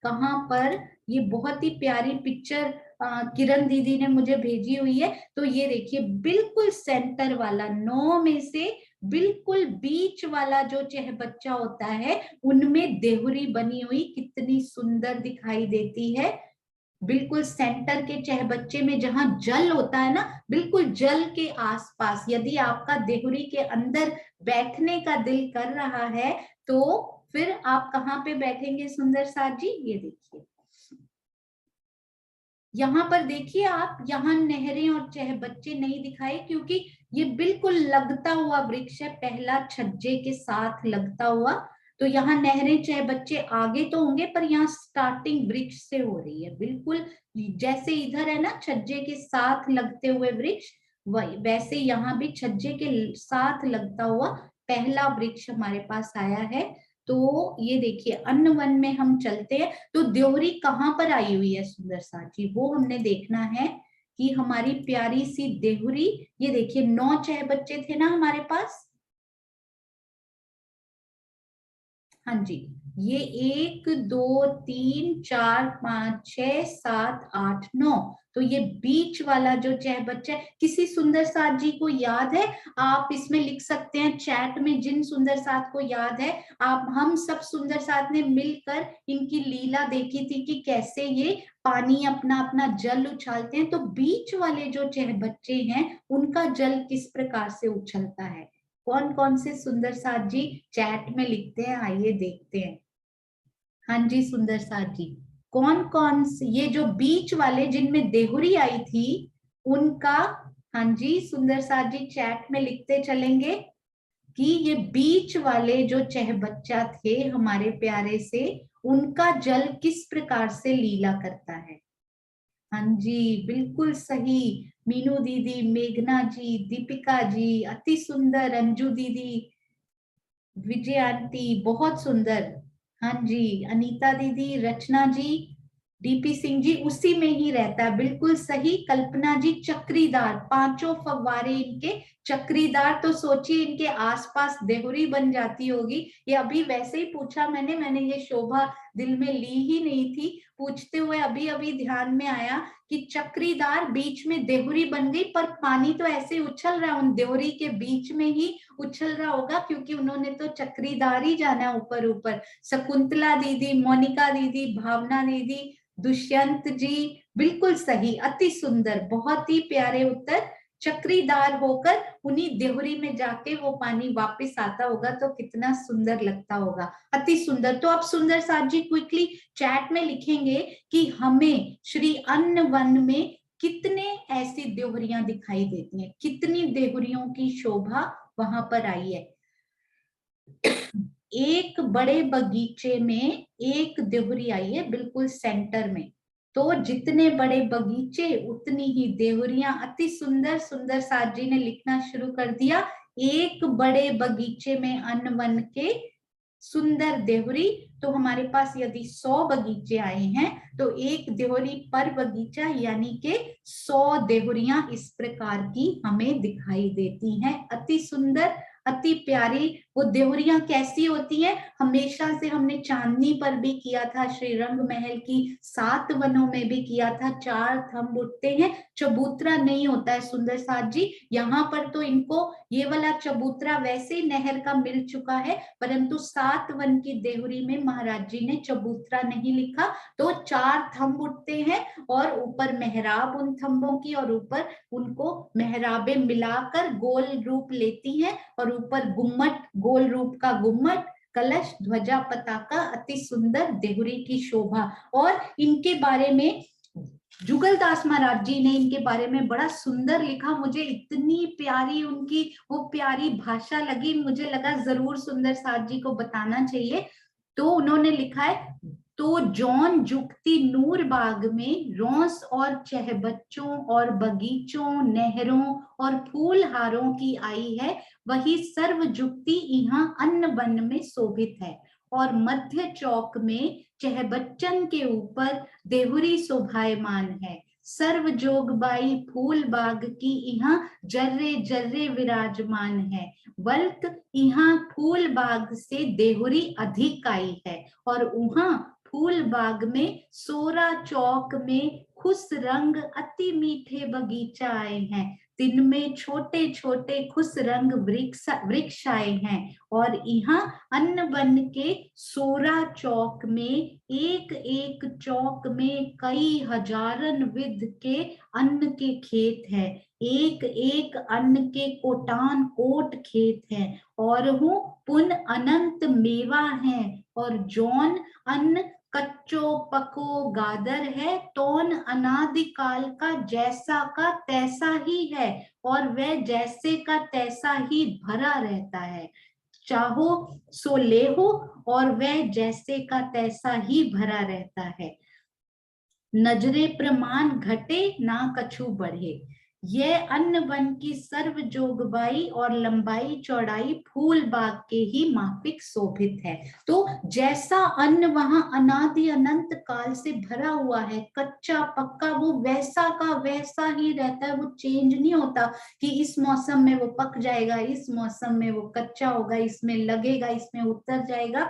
कहाँ पर। ये बहुत ही प्यारी पिक्चर किरण दीदी ने मुझे भेजी हुई है। तो ये देखिए बिल्कुल सेंटर वाला, 9 में से बिल्कुल बीच वाला जो चहबच्चा होता है, उनमें देहुरी बनी हुई कितनी सुंदर दिखाई देती है। बिल्कुल सेंटर के चहबच्चे में जहां जल होता है ना, बिल्कुल जल के आसपास, यदि आपका देहुरी के अंदर बैठने का दिल कर रहा है, तो फिर आप कहाँ पे बैठेंगे सुंदर साथ जी। ये देखिए यहाँ पर देखिए आप, यहाँ नहरें और चहबच्चे नहीं दिखाए, क्योंकि ये बिल्कुल लगता हुआ वृक्ष है, पहला छज्जे के साथ लगता हुआ। तो यहाँ नहरें चहबच्चे आगे तो होंगे, पर यहाँ स्टार्टिंग वृक्ष से हो रही है, बिल्कुल जैसे इधर है ना छज्जे के साथ लगते हुए वृक्ष, वही वैसे यहाँ भी छज्जे के साथ लगता हुआ पहला वृक्ष हमारे पास आया है। तो ये देखिए अन्न वन में हम चलते हैं, तो देवरी कहाँ पर आई हुई है सुंदर साथी, वो हमने देखना है कि हमारी प्यारी सी देहुरी। ये देखिए 9 चहबच्चे थे ना हमारे पास। हाँ जी, ये 1 2 3 4 5 6 7 8 9, तो ये बीच वाला जो चहबच्चा है, किसी सुंदर साथ जी को याद है? आप इसमें लिख सकते हैं चैट में, जिन सुंदर साथ को याद है। आप हम सब सुंदर साथ ने मिलकर इनकी लीला देखी थी कि कैसे ये पानी अपना अपना जल उछालते हैं। तो बीच वाले जो चहबच्चे हैं उनका जल किस प्रकार से उछलता है? कौन कौन से सुंदर साथ जी चैट में लिखते हैं, आइए देखते हैं। हाँ जी सुंदर साथ जी, कौन कौन से ये जो बीच वाले जिनमें देहुरी आई थी उनका, हाँ जी सुंदर साथ जी चैट में लिखते चलेंगे कि ये बीच वाले जो चहबच्चा थे हमारे प्यारे से, उनका जल किस प्रकार से लीला करता है। हाँ जी बिल्कुल सही, मीनू दीदी, मेघना जी, दीपिका जी, अति सुंदर, अंजू दीदी, विजय आंटी बहुत सुंदर, हाँ जी अनीता दीदी, रचना जी, डीपी सिंह जी उसी में ही रहता है, बिल्कुल सही। कल्पना जी चक्रीदार, पांचों फव्वारे इनके चक्रीदार, तो सोचिए इनके आसपास देहुरी बन जाती होगी। ये अभी वैसे ही पूछा मैंने ये शोभा दिल में ली ही नहीं थी, पूछते हुए अभी अभी ध्यान में आया कि चक्रीदार बीच में देहुरी बन गई, पर पानी तो ऐसे उछल रहा है, उन देहुरी के बीच में ही उछल रहा होगा क्योंकि उन्होंने तो चक्रीदार ही जाना ऊपर ऊपर। शकुंतला दीदी, मोनिका दीदी, भावना दीदी, दुष्यंत जी बिल्कुल सही, अति सुंदर, बहुत ही प्यारे उत्तर। चक्रीदार होकर उन्हीं देहुरी में जाके वो पानी वापस आता होगा तो कितना सुंदर लगता होगा, अति सुंदर। तो आप सुंदर साथ जी क्विकली चैट में लिखेंगे कि हमें श्री अन्न वन में कितने ऐसी देहुरियां दिखाई देती हैं, कितनी देहुरियों की शोभा वहां पर आई है। एक बड़े बगीचे में एक देहुरी आई है बिल्कुल सेंटर में, तो जितने बड़े बगीचे उतनी ही देहुरियां। अति सुंदर, सुंदर साथ जी ने लिखना शुरू कर दिया, एक बड़े बगीचे में अन्न वन के सुंदर देहुरी। तो हमारे पास यदि 100 बगीचे आए हैं तो एक देहुरी पर बगीचा, यानी के 100 देहुरियां इस प्रकार की हमें दिखाई देती हैं। अति सुंदर, अति प्यारी। वो देहुरियां कैसी होती हैं? हमेशा से हमने चांदनी पर भी किया था, श्रीरंग महल की 7 वनों में भी किया था, 4 थंब उठते हैं, चबूतरा नहीं होता है सुंदर साथ जी। यहाँ पर तो इनको ये वाला चबूतरा वैसे ही नहर का मिल चुका है, परंतु 7 वन की देहुरी में महाराज जी ने चबूतरा नहीं लिखा, तो 4 थंब उठते हैं और ऊपर मेहराब उन थंबों की, और ऊपर उनको मेहराबे मिलाकर गोल रूप लेती हैं, और ऊपर गुम्मट, गोल रूप का गुम्मट, कलश, ध्वजा, पताका, अति सुंदर देहुरी की शोभा। और इनके बारे में जुगलदास महाराज जी ने इनके बारे में बड़ा सुंदर लिखा, मुझे इतनी प्यारी उनकी वो प्यारी भाषा लगी, मुझे लगा जरूर सुंदर साथ जी को बताना चाहिए। तो उन्होंने लिखा है, तो जौन जुगती नूर बाग में रोंस और चहबच्चों और बगीचों, नहरों और फूलहारों की आई है, वही सर्व जुगती यहाँ अन्न वन में शोभित है। और मध्य चौक में चहबच्चन के ऊपर देहुरी शोभायमान है। सर्व जोगबाई फूल बाग की यहाँ जर्रे जर्रे विराजमान है। वल्क यहाँ फूल बाग से देहुरी अधिक आई है, और वहां फूल बाग में सोरा चौक में खुश रंग अति मीठे बगीचा आए हैं। दिन में छोटे छोटे खुश रंग वृक्ष आए हैं, और यहाँ अन्न वन के सोरा चौक में एक एक चौक में कई हजारन विध के अन्न के खेत है। एक एक अन्न के कोटान कोट खेत है, और हूँ पुन अनंत मेवा है। और जौन अन्न कच्चो पको गादर है, तौन अनादिकाल का जैसा का तैसा ही है, और वह जैसे का तैसा ही भरा रहता है। चाहो सो ले हो, और वह जैसे का तैसा ही भरा रहता है। नजरे प्रमाण घटे ना कछु बढ़े। यह अन्न वन की सर्व जोगबाई और लंबाई चौड़ाई फूल बाग के ही माफिक शोभित है। तो जैसा अन्न वहां अनादि अनंत काल से भरा हुआ है, कच्चा पक्का, वो वैसा का वैसा ही रहता है, वो चेंज नहीं होता कि इस मौसम में वो पक जाएगा, इस मौसम में वो कच्चा होगा, इसमें लगेगा, इसमें उतर जाएगा।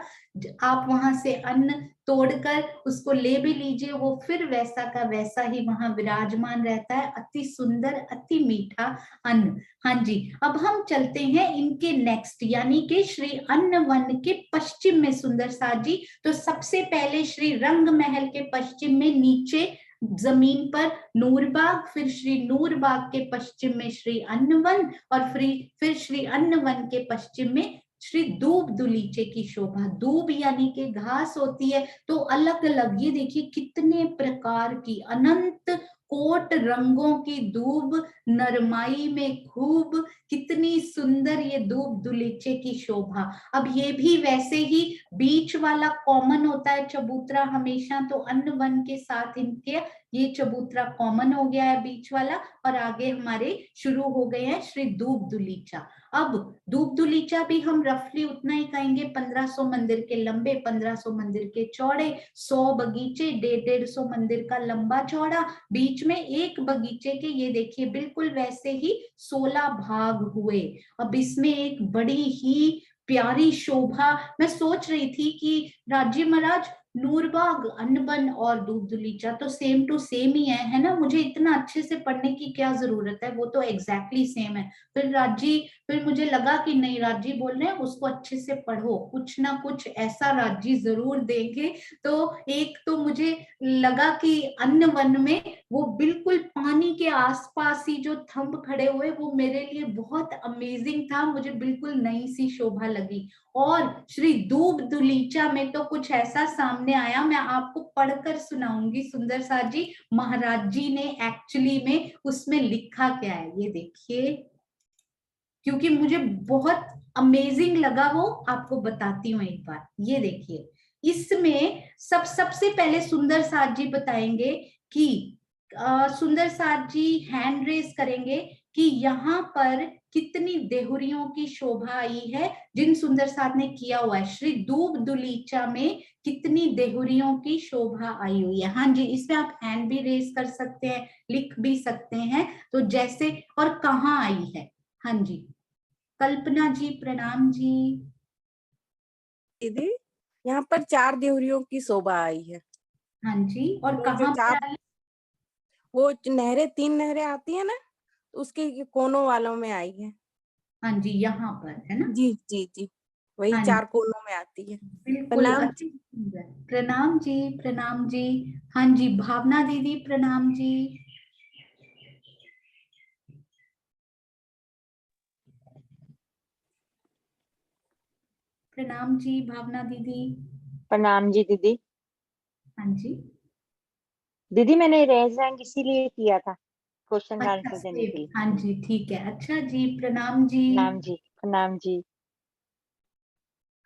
आप वहां से अन्न तोड़कर उसको ले भी लीजिए, वो फिर वैसा का वैसा ही वहां विराजमान रहता है। अति सुंदर, अति मीठा अन्न। हाँ जी, अब हम चलते हैं इनके नेक्स्ट, यानी कि श्री अन्न वन के पश्चिम में सुंदर साथ जी। तो सबसे पहले श्री रंग महल के पश्चिम में नीचे जमीन पर नूरबाग, फिर श्री नूरबाग के पश्चिम में श्री अन्नवन, और फिर श्री अन्नवन के पश्चिम में श्री दूब दुलीचे की शोभा। दूब यानी कि घास होती है, तो अलग अलग ये देखिए कितने प्रकार की अनंत कोट रंगों की दूब, नरमाई में खूब, कितनी सुंदर ये दूब दुलीचे की शोभा। अब ये भी वैसे ही बीच वाला कॉमन होता है चबूतरा हमेशा, तो अन्न वन के साथ इनके ये चबूतरा कॉमन हो गया है बीच वाला, और आगे हमारे शुरू हो गए हैं श्री दूब दुलीचा। अब दूब दुलीचा भी हम रफली उतना ही कहेंगे, 1500 मंदिर के लंबे, 1500 मंदिर के चौड़े, 100 बगीचे, 150 मंदिर का लंबा चौड़ा, बीच में एक बगीचे के ये देखिए बिल्कुल वैसे ही 16 भाग हुए। अब इसमें एक बड़ी ही प्यारी शोभा, मैं सोच रही थी कि राजी महाराज नूरबाग, अन्नबन और दूब दुलीचा तो सेम टू सेम ही है ना, मुझे इतना अच्छे से पढ़ने की क्या जरूरत है, वो तो एग्जैक्टली सेम है। फिर मुझे लगा कि नहीं, राजी बोल रहे हैं उसको अच्छे से पढ़ो, कुछ ना कुछ ऐसा राजी जरूर देंगे। तो एक तो मुझे लगा कि अन्न वन में वो बिल्कुल पानी के आसपास ही जो थंब खड़े हुए, वो मेरे लिए बहुत अमेजिंग था, मुझे बिल्कुल नई सी शोभा लगी। और श्री दूब दुलीचा में तो कुछ ऐसा सामने आया, मैं आपको पढ़कर सुनाऊंगी सुंदर साथ जी, महाराज जी ने एक्चुअली में उसमें लिखा क्या है, ये देखिए, क्योंकि मुझे बहुत अमेजिंग लगा, वो आपको बताती हूँ एक बार। ये देखिए, इसमें सबसे पहले सुंदर साथ जी बताएंगे कि सुंदर साथ जी हैंड रेस करेंगे कि यहाँ पर कितनी देहुरियों की शोभा आई है, जिन सुंदर साथ ने किया हुआ है श्री दूब दुलीचा में कितनी देहुरियों की शोभा आई हुई है। हाँ जी, इसमें आप हैंड भी रेस कर सकते हैं, लिख भी सकते हैं, तो जैसे, और कहाँ आई है। हाँ जी, कल्पना जी प्रणाम जी। दीदी, यहाँ पर 4 देहुरियों की शोभा आई है। हाँ जी, और तो जो कहाँ पर 4 आई? वो नहरें, 3 नहरें आती है ना, तो उसके कोनों वालों में आई है। हाँ जी, यहाँ पर है ना। जी जी जी, वही हाँ 4 कोनों में आती है। बिल्कुल, प्रणाम। अति सुंदर। प्रणाम जी, प्रणाम जी। हाँ जी, भावना दीदी प्रणाम जी। प्रणाम जी भावना दीदी। प्रणाम जी दीदी। हाँ जी, दीदी मैंने रेज हैंड इसीलिए किया था, क्वेश्चन का अच्छा आंसर देने के सेम, लिए। हाँ जी ठीक है, अच्छा जी प्रणाम जी। प्रणाम जी। प्रणाम जी।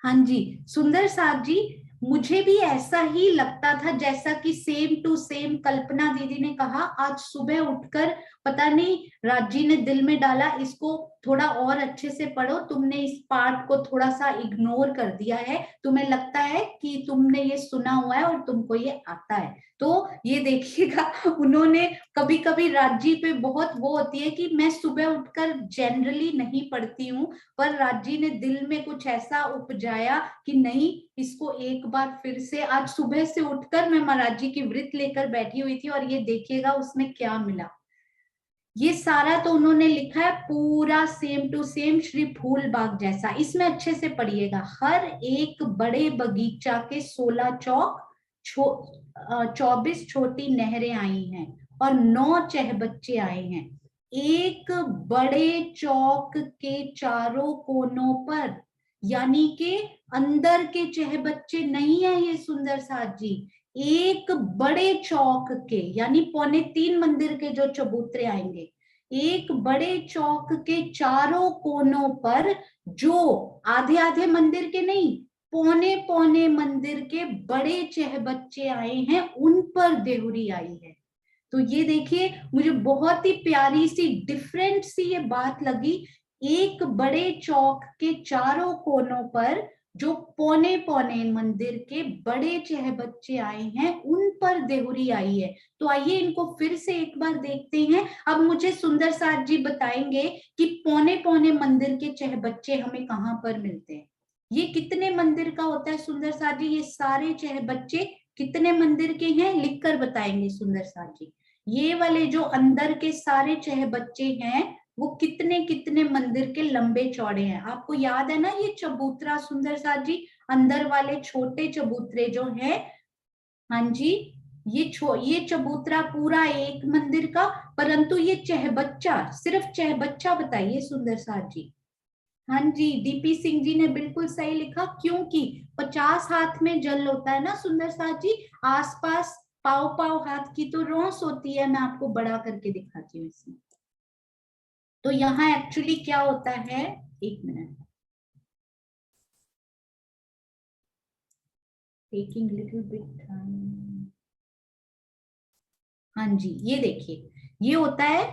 हाँ जी, सुंदर साथ जी, मुझे भी ऐसा ही लगता था, जैसा कि सेम टू सेम कल्पना दीदी ने कहा। आज सुबह उठकर पता नहीं राजी ने दिल में डाला इसको थोड़ा और अच्छे से पढ़ो, तुमने इस पार्ट को थोड़ा सा इग्नोर कर दिया है, तुम्हें लगता है कि तुमने ये सुना हुआ है और तुमको ये आता है। तो ये देखिएगा, उन्होंने कभी कभी राजी पे बहुत वो होती है कि मैं सुबह उठकर जनरली नहीं पढ़ती हूँ, पर राजी ने दिल में कुछ ऐसा उपजाया कि नहीं, इसको एक बार फिर से, आज सुबह से उठकर मैं महाराज जी की वृत्त लेकर बैठी हुई थी, और ये देखिएगा उसमें क्या मिला। ये सारा तो उन्होंने लिखा है पूरा सेम टू सेम श्री फूल बाग जैसा। इसमें अच्छे से पढ़िएगा, हर एक बड़े बगीचा के 16 चौक, 24 छोटी नहरें आई हैं, और 9 चहबच्चे आए हैं। एक बड़े चौक के चारों कोनों पर, यानी के अंदर के चहबच्चे नहीं है ये सुंदर साथ जी, एक बड़े चौक के, यानी 2.25 मंदिर के जो चबूतरे आएंगे, एक बड़े चौक के चारों कोनों पर, जो आधे आधे मंदिर के नहीं, पौने पौने मंदिर के बड़े चहबच्चे आए हैं, उन पर देहुरी आई है। तो ये देखिए, मुझे बहुत ही प्यारी सी डिफरेंट सी ये बात लगी। एक बड़े चौक के चारों कोनों पर जो पौने पौने मंदिर के बड़े चहबच्चे आए हैं, उन पर देहुरी आई है। तो आइए इनको फिर से एक बार देखते हैं। अब मुझे सुंदर साथ जी बताएंगे कि पौने पौने मंदिर के चहबच्चे हमें कहाँ पर मिलते हैं। ये कितने मंदिर का होता है सुंदर साथ जी? ये सारे चह बच्चे कितने मंदिर के हैं लिखकर बताएंगे सुंदर साथ जी। ये वाले जो अंदर के सारे चह बच्चे हैं वो कितने कितने मंदिर के लंबे चौड़े हैं? आपको याद है ना ये चबूतरा सुंदर साथ जी, अंदर वाले छोटे चबूतरे जो हैं, हाँ जी, ये चबूतरा पूरा एक मंदिर का, परंतु ये चहबच्चा, सिर्फ चहबच्चा बताइए सुंदर साथ जी। हाँ जी, डीपी सिंह जी ने बिल्कुल सही लिखा, क्योंकि 50 हाथ में जल होता है ना सुंदर साथ जी, आसपास पाव पाव हाथ की तो रौस होती है। मैं आपको बड़ा करके दिखाती हूँ इसमें। तो यहाँ एक्चुअली क्या होता है, एक minute, taking little bit time. हाँ जी, ये देखिए, ये होता है,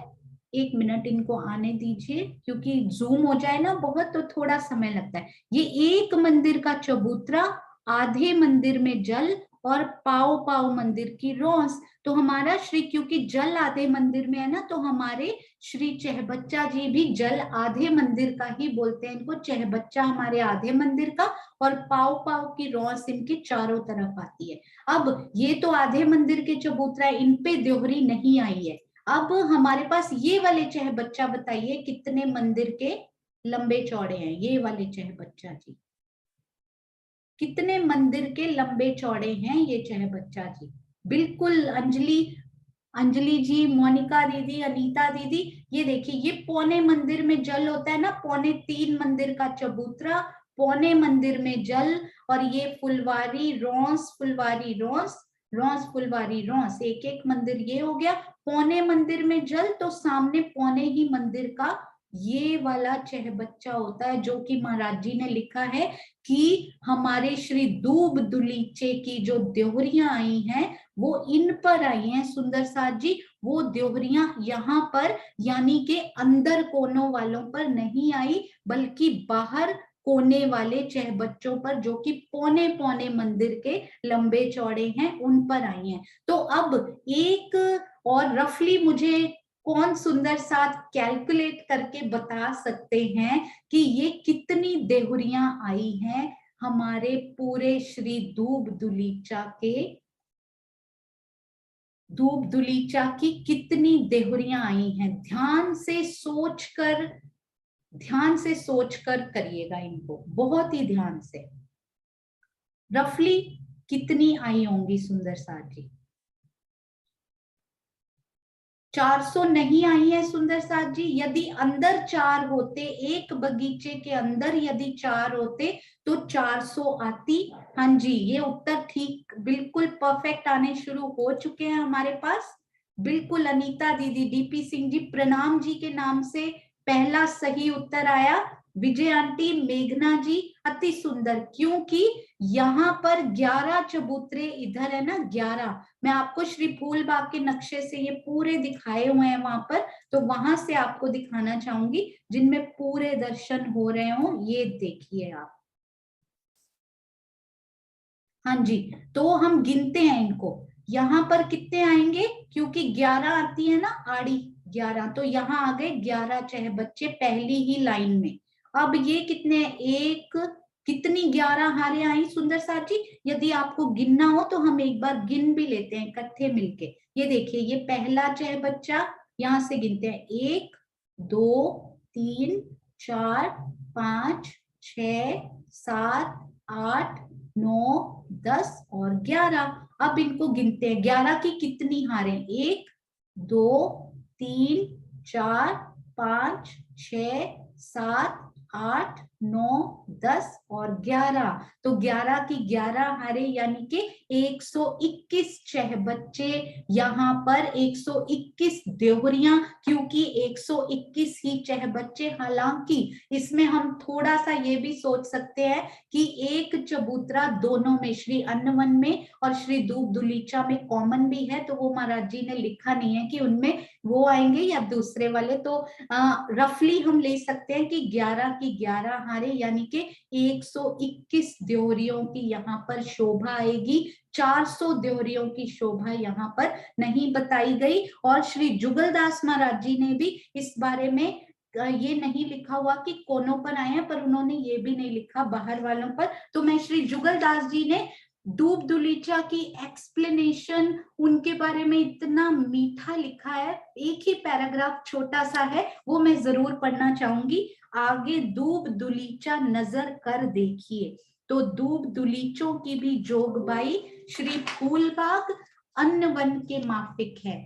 एक मिनट इनको आने दीजिए, क्योंकि जूम हो जाए ना बहुत तो थोड़ा समय लगता है। ये एक मंदिर का चबूतरा, आधे मंदिर में जल और पाव पाव मंदिर की रौस। तो हमारा श्री, क्योंकि जल आधे मंदिर में है ना, तो हमारे श्री चहबच्चा जी भी जल आधे मंदिर का ही बोलते हैं इनको। चहबच्चा हमारे आधे मंदिर का और पाव पाव की रौस इनके चारों तरफ आती है। अब ये तो आधे मंदिर के चबूतरा, इन पे देहरी नहीं आई है। अब हमारे पास ये वाले चहबच्चा बताइए कितने मंदिर के लंबे चौड़े हैं? ये वाले चहबच्चा जी कितने मंदिर के लंबे चौड़े हैं ये चहबच्चा जी? बिल्कुल अंजलि, अंजलि जी, मोनिका दीदी, अनीता दीदी, ये देखिए, ये पौने मंदिर में जल होता है ना, 3.25 मंदिर का चबूतरा, पौने मंदिर में जल, और ये फुलवारी रौस, फुलवारी रौस, रौस फुलवारी रौस, एक एक मंदिर ये हो गया। पौने मंदिर में जल, तो सामने पौने ही मंदिर का ये वाला चहबच्चा होता है, जो कि महाराज जी ने लिखा है कि हमारे श्री दूब दुलीचे की जो देहरियां आई हैं वो इन पर आई हैं सुंदर साथ जी। वो देहरियां यहाँ पर, यानी के अंदर कोनों वालों पर नहीं आई, बल्कि बाहर कोने वाले चहबच्चों पर, जो कि पौने पौने मंदिर के लंबे चौड़े हैं, उन पर आई हैं। तो अब एक और रफली मुझे कौन सुंदर साथ कैलकुलेट करके बता सकते हैं कि ये कितनी देहरियां आई हैं हमारे पूरे श्री दूब दुलीचा के, दूब दुलीचा की कितनी देहरियां आई हैं? ध्यान से सोचकर करिएगा इनको, बहुत ही ध्यान से। रफली कितनी आई होंगी सुंदर साथ जी? 400 नहीं आई है सुंदर साथ जी। यदि अंदर 4 होते, एक बगीचे के अंदर यदि 4 होते तो 400 आती। हाँ जी, ये उत्तर ठीक, बिल्कुल परफेक्ट आने शुरू हो चुके हैं हमारे पास। बिल्कुल अनीता दीदी, डीपी सिंह जी, प्रणाम जी के नाम से पहला सही उत्तर आया। विजय आंटी, मेघना जी, अति सुंदर, क्योंकि यहाँ पर 11 चबूतरे इधर है ना, 11। मैं आपको श्री फूलबाग के नक्शे से ये पूरे दिखाए हुए हैं वहां पर, तो वहां से आपको दिखाना चाहूंगी जिनमें पूरे दर्शन हो रहे हो। ये देखिए आप, हाँ जी, तो हम गिनते हैं इनको, यहाँ पर कितने आएंगे, क्योंकि 11 आती है ना आड़ी, 11, तो यहाँ आ गए 11 चहबच्चे पहली ही लाइन में। अब ये कितने, एक, कितनी 11 हारे आई सुंदर साथ जी? यदि आपको गिनना हो तो हम एक बार गिन भी लेते हैं इकट्ठे मिलके। ये देखिए, ये पहला चहबच्चा, यहाँ से गिनते हैं, 1 2 3 4 5 6 7 8 9 10 और 11। अब इनको गिनते हैं, 11 की कितनी हारे, 1 2 3 4 5 6 7 8 9 10 और 11। तो 11 की 11 हारे, यानी कि 121 चहबच्चे यहाँ पर, 121 देहरियां, क्योंकि 121 ही चहबच्चे। हालांकि इसमें हम थोड़ा सा ये भी सोच सकते हैं कि एक चबूतरा दोनों में, श्री अन्नवन में और श्री दूब दुलीचा में कॉमन भी है, तो वो महाराज जी ने लिखा नहीं है कि उनमें वो आएंगे या दूसरे वाले। तो रफली हम ले सकते हैं कि 11 की 11 हारे, यानी कि 121 देहरियों की यहाँ पर शोभा आएगी। 400 देहरियों की शोभा यहाँ पर नहीं बताई गई। और श्री जुगलदास महाराज जी ने भी इस बारे में ये नहीं लिखा हुआ कि कोनों पर आए हैं, पर उन्होंने ये भी नहीं लिखा बाहर वालों पर। तो मैं श्री जुगल दास जी ने दूब दुलीचा की एक्सप्लेनेशन उनके बारे में इतना मीठा लिखा है, एक ही पैराग्राफ छोटा सा है, वो मैं जरूर पढ़ना चाहूंगी। आगे दूब दुलीचा नजर कर देखिए। तो दूब दुलीचों की भी जोगबाई श्री फूलबाग अन्न वन के माफिक है।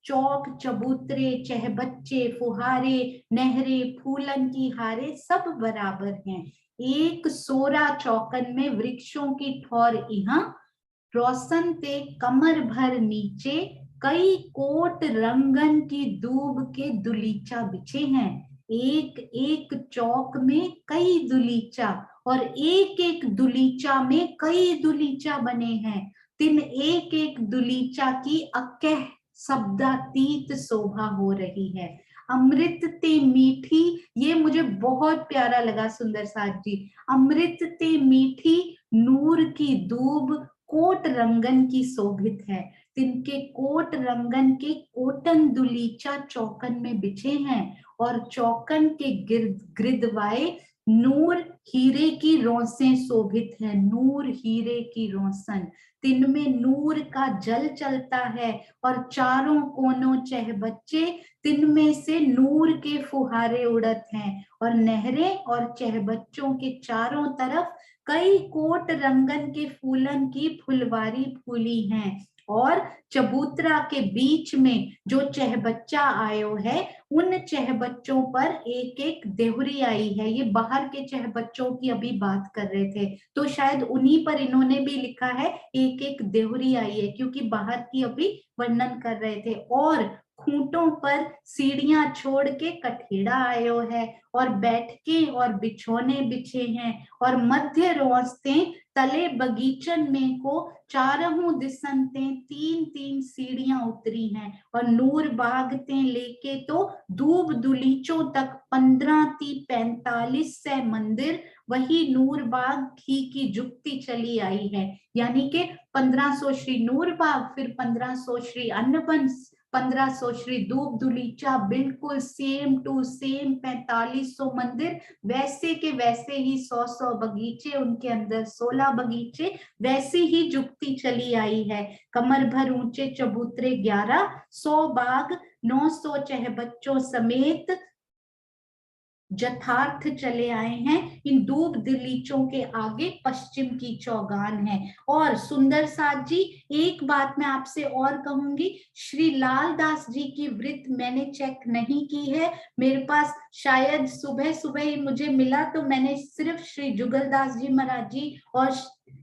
चौक चबूतरे चहबच्चे फुहारे नहरे फूलन की हारे सब बराबर हैं। एक सोरा चौकन में वृक्षों की ठौर इहाँ रोशन ते कमर भर नीचे कई कोट रंगन की दूब के दुलीचा बिछे हैं। एक एक चौक में कई दुलीचा और एक एक दुलीचा में कई दुलीचा बने हैं। तिन एक एक दुलीचा की अकह शब्दातीत शोभा हो रही है। अमृत ते मीठी, ये मुझे बहुत प्यारा लगा सुंदर साथ जी। अमृत ते मीठी नूर की दूब कोट रंगन की शोभित है। तिनके कोट रंगन के कोटन दुलीचा चौकन में बिछे हैं और चौकन के गिरदवाए नूर हीरे की रोसें शोभित है। नूर हीरे की रोशन, तिनमें नूर का जल चलता है और चारों कोनों चहबच्चे तिनमें से नूर के फुहारे उड़त हैं और नहरें और चहबच्चों के चारों तरफ कई कोट रंगन के फूलन की फुलवारी फूली हैं। और चबूतरा के बीच में जो चहबच्चा आयो है, उन चहबच्चों पर एक एक देहुरी आई है। ये बाहर के चहबच्चों की अभी बात कर रहे थे, तो शायद उन्हीं पर इन्होंने भी लिखा है एक एक देहुरी आई है, क्योंकि बाहर की अभी वर्णन कर रहे थे। और खूंटों पर सीढ़ियां छोड़ के कठेड़ा आयो है और बैठके और बिछोने बिछे हैं और मध्य रोस्ते तले बगीचन में को चारहों दिसंते तीन तीन सीढ़ियां उतरी हैं और नूर बागते लेके तो दूब दुलीचों तक 15-45 से मंदिर वही नूर बाग की जुक्ति चली आई है। यानी कि 1500 श्री नूर बाग, फिर 1500 श्री अन्नवन, 1500 श्री दूब दुलीचा, बिल्कुल सेम टू सेम 4500 मंदिर, वैसे के वैसे ही 100 बगीचे, उनके अंदर 16 बगीचे, वैसी ही जुक्ति चली आई है। कमर भर ऊंचे चबूतरे 11, 100 बाग, 900 चहबच्चों समेत यथार्थ चले आए हैं। इन दूब दिलीचों के आगे पश्चिम की चौगान है। और सुंदर साथ जी, एक बात मैं आपसे और कहूंगी, श्री लाल दास जी की वृत्त मैंने चेक नहीं की है, मेरे पास शायद सुबह सुबह ही मुझे मिला, तो मैंने सिर्फ श्री जुगल दास जी महाराज जी और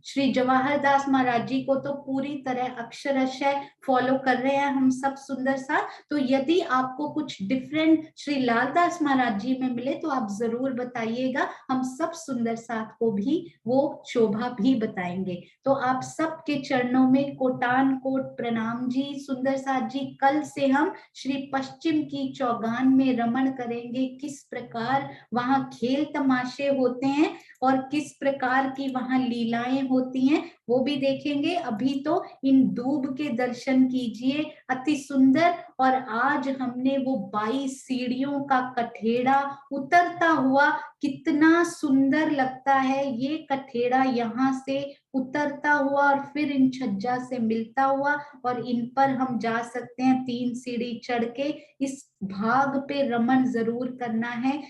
श्री जवाहर दास महाराज जी को तो पूरी तरह अक्षरशः फॉलो कर रहे हैं हम सब सुंदर सा। तो यदि आपको कुछ डिफरेंट श्री लाल दास महाराज जी में मिले तो आप जरूर बताइएगा, हम सब सुंदर साथ को भी वो शोभा भी बताएंगे। तो आप सबके चरणों में कोटान कोट प्रणाम जी। सुंदर साथ जी, कल से हम श्री पश्चिम की चौगान में रमण करेंगे, किस प्रकार वहां खेल तमाशे होते हैं और किस प्रकार की वहां लीलाएं होती हैं, वो भी देखेंगे। अभी तो इन दूब के दर्शन कीजिए, अति सुंदर। और आज हमने वो 22 सीढ़ियों का कठेड़ा उतरता हुआ, कितना सुंदर लगता है ये कठेड़ा, यहाँ से उतरता हुआ और फिर इन छज्जा से मिलता हुआ, और इन पर हम जा सकते हैं 3 सीढ़ी चढ़ के। इस भाग पे रमण जरूर करना है।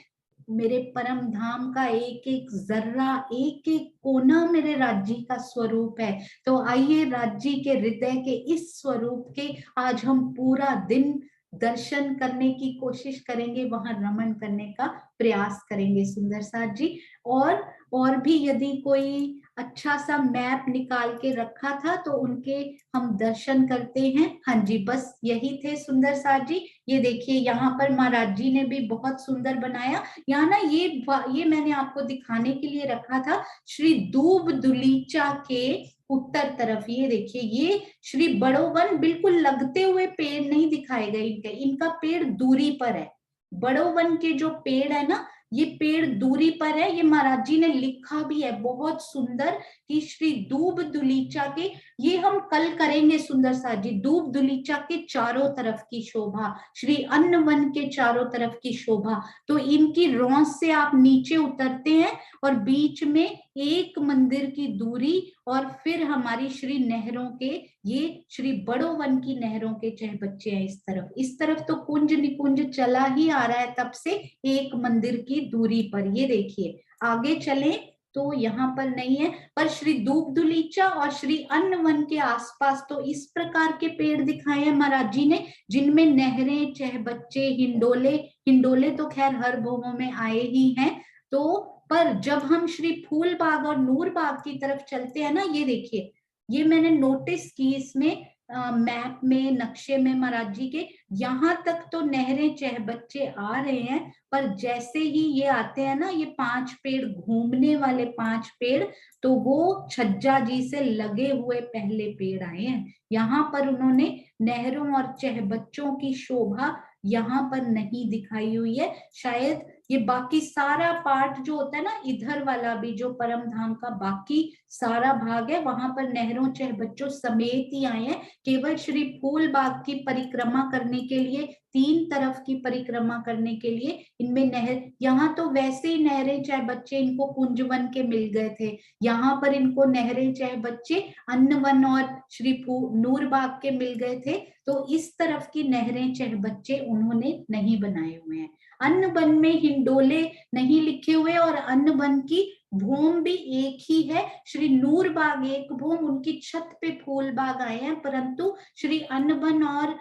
मेरे परम धाम का एक एक जर्रा, एक एक कोना मेरे राज्य का स्वरूप है। तो आइए राज्य के हृदय के इस स्वरूप के आज हम पूरा दिन दर्शन करने की कोशिश करेंगे, वहां रमण करने का प्रयास करेंगे सुंदर साथ जी। और भी यदि कोई अच्छा सा मैप निकाल के रखा था तो उनके हम दर्शन करते हैं। हाँ जी, बस यही थे सुंदर साथ जी। ये देखिए यहाँ पर महाराज जी ने भी बहुत सुंदर बनाया। यहाँ ना ये मैंने आपको दिखाने के लिए रखा था, श्री दूब दुलीचा के उत्तर तरफ ये देखिए, ये श्री बड़ोवन बिल्कुल लगते हुए पेड़ नहीं दिखाए गए इनका पेड़ दूरी पर है। बड़ोवन के जो पेड़ है ना, ये पेड़ दूरी पर है, ये महाराज जी ने लिखा भी है बहुत सुंदर कि श्री दूब दुलीचा के, ये हम कल करेंगे सुंदर साथ जी, दूब दुलीचा के चारों तरफ की शोभा, श्री अन्न वन के चारों तरफ की शोभा। तो इनकी रौंस से आप नीचे उतरते हैं और बीच में एक मंदिर की दूरी और फिर हमारी श्री नहरों के, ये श्री बड़ो वन की नहरों के चहबच्चे हैं इस तरफ तो कुंज निकुंज चला ही आ रहा है तब से, एक मंदिर की दूरी पर। ये देखिए आगे चले तो यहाँ पर नहीं है, पर श्री दूब दुलीचा और श्री अन्न वन के आसपास तो इस प्रकार के पेड़ दिखाए हैं महाराज जी ने, जिनमें नहरें, चहबच्चे, हिंडोले, हिंडोले तो खैर हर भूमों में आए ही हैं। तो पर जब हम श्री फूल बाग और नूर बाग की तरफ चलते हैं ना, ये देखिए, ये मैंने नोटिस की इसमें मैप में, नक्शे में महाराज जी के, यहाँ तक तो नहरें चहबच्चे आ रहे हैं, पर जैसे ही ये आते हैं ना, ये 5 पेड़, घूमने वाले 5 पेड़, तो वो छज्जा जी से लगे हुए पहले पेड़ आए हैं। यहाँ पर उन्होंने नहरों और चहबच्चों की शोभा यहाँ पर नहीं दिखाई हुई है। शायद ये बाकी सारा पार्ट जो होता है ना, इधर वाला भी जो परम धाम का बाकी सारा भाग है, वहां पर नहरों चहबच्चों समेत ही आए हैं। केवल श्री फूल बाग की परिक्रमा करने के लिए, 3 तरफ की परिक्रमा करने के लिए इनमें नहर, यहाँ तो वैसे ही नहरें चहबच्चे इनको कुंजवन के मिल गए थे, यहाँ पर इनको नहरें चहबच्चे अन्नवन और श्री नूर बाग के मिल गए थे। तो इस तरफ की नहरें चहबच्चे उन्होंने नहीं बनाए हुए हैं। अन्न वन में हिंडोले नहीं लिखे हुए और अन्न वन की भूम भी एक ही है, श्री नूर बाग एक भूम, उनकी छत पे फूल बाग आए हैं, परंतु श्री अन्नवन और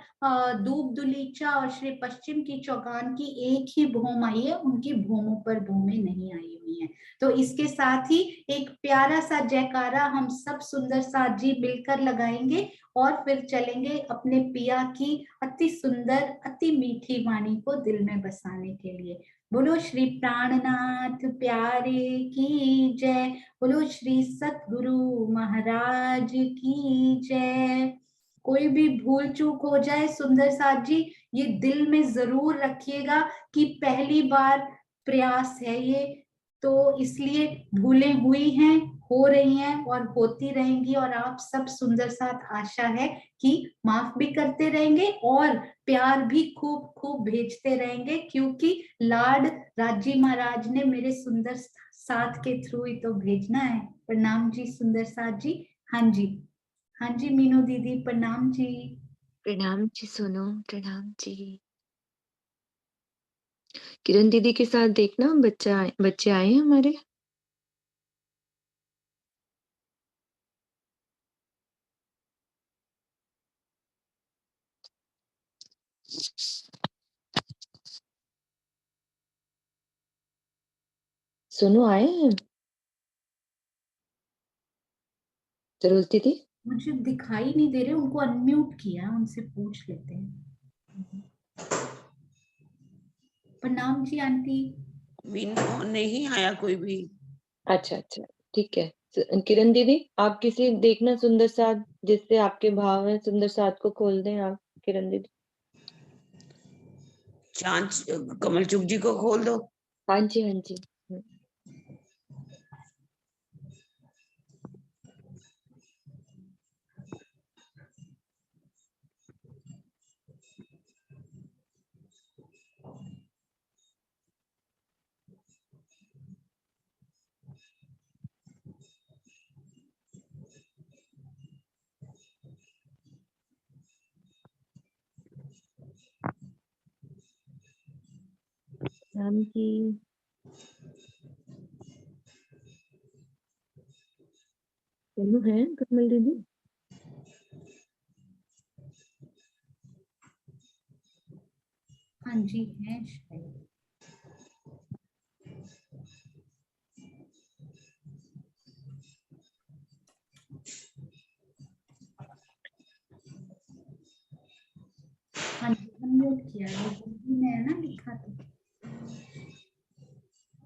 दूब दुलीचा और श्री पश्चिम की चौगान की एक ही भूम आई है, उनकी भूमों पर भूमें नहीं आई हुई हैं। तो इसके साथ ही एक प्यारा सा जयकारा हम सब सुंदर साथ जी मिलकर लगाएंगे और फिर चलेंगे अपने पिया की अति सुंदर अति मीठी वाणी को दिल में बसाने के लिए। बोलो श्री प्राणनाथ प्यारे की जय, बोलो श्री सतगुरु महाराज की जय। कोई भी भूल चूक हो जाए सुंदर साथ जी, ये दिल में जरूर रखिएगा कि पहली बार प्रयास है ये, तो इसलिए भूलें हुई हैं, हो रही हैं और होती रहेंगी, और आप सब सुंदर साथ आशा है कि माफ भी करते रहेंगे और प्यार भी खूब खूब भेजते रहेंगे, क्योंकि लाड राजी महाराज ने मेरे सुंदर साथ के थ्रू ही तो भेजना है। प्रणाम जी सुंदर साथ जी। हाँ जी, हाँ जी मीनू दीदी प्रणाम जी। प्रणाम जी सोनू, प्रणाम जी। किरण दीदी के साथ देखना बच्चे आए हैं हमारे। सोनू आए हैं सरोज दीदी? मुझे दिखाई नहीं दे रहे, उनको अनम्यूट किया, उनसे पूछ लेते हैं। प्रणाम जी आंटी। नहीं आया कोई भी। अच्छा अच्छा ठीक है। किरण दीदी आप किसी देखना सुंदर साथ जिससे आपके भाव है, सुंदर साथ को खोल दें आप किरण दीदी। चांद कमलचुक जी को खोल दो। हाँ जी हाँ जी। राम जी सोनू है कमल दीदी? हाँ जी है शायद। हाँ जी अनम्यूट किया है, हिंदी में है ना लिखा तो।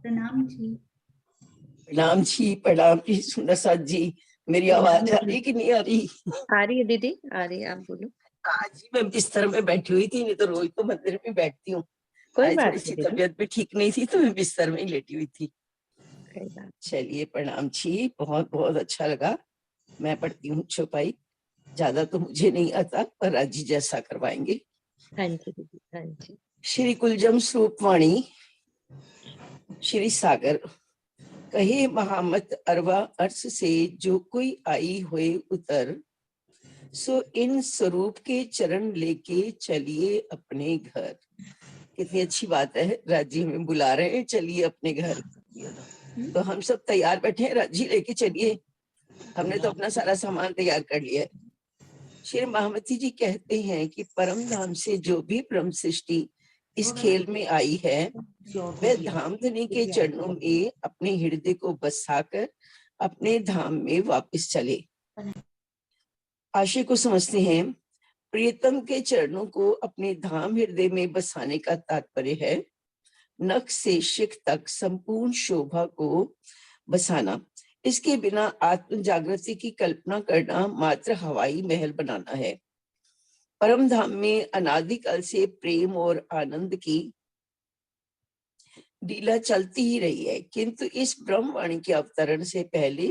प्रणाम जी। प्रणाम जी सुंदर साथ जी। मेरी आवाज आ रही कि नहीं आ रही? आ रही है दीदी, आ रही है, आप बोलो। आज ही मैं बिस्तर में बैठी हुई थी, नहीं तो रोज तो मंदिर में बैठती हूँ, कोई आज बात थोड़ी नहीं सी दीदी, तबीयत भी ठीक नहीं थी तो मैं बिस्तर में ही लेटी हुई थी। कोई बात। चलिए प्रणाम जी, बहुत बहुत अच्छा लगा। मैं पढ़ती हूँ चौपाई, ज्यादा तो मुझे नहीं आता पर राजी जैसा करवाएंगे। हाँ जी दीदी, हाँ जी। श्री कुलजम स्वरूप वाणी। श्री सागर कहे महामत अरवा अर्श से जो कोई आई हुए उतर, सो इन स्वरूप के चरण लेके चलिए अपने घर। कितनी अच्छी बात है, राजी हमें बुला रहे हैं, चलिए अपने घर। तो हम सब तैयार बैठे हैं, राजी लेके चलिए। हमने तो अपना सारा सामान तैयार कर लिया है। श्री महामती जी कहते हैं कि परम धाम से जो भी ब्रह्म सृष्टि इस खेल में आई है, वह धामधनी के चरणों में अपने हृदय को बसाकर अपने धाम में वापस चले। आशय को समझते हैं। प्रियतम के चरणों को अपने धाम हृदय में बसाने का तात्पर्य है नख से शिख तक संपूर्ण शोभा को बसाना। इसके बिना आत्म जागृति की कल्पना करना मात्र हवाई महल बनाना है। परम धाम में अनादिकाल से प्रेम और आनंद की लीला चलती ही रही है, किंतु इस ब्रह्मवाणी के अवतरण से पहले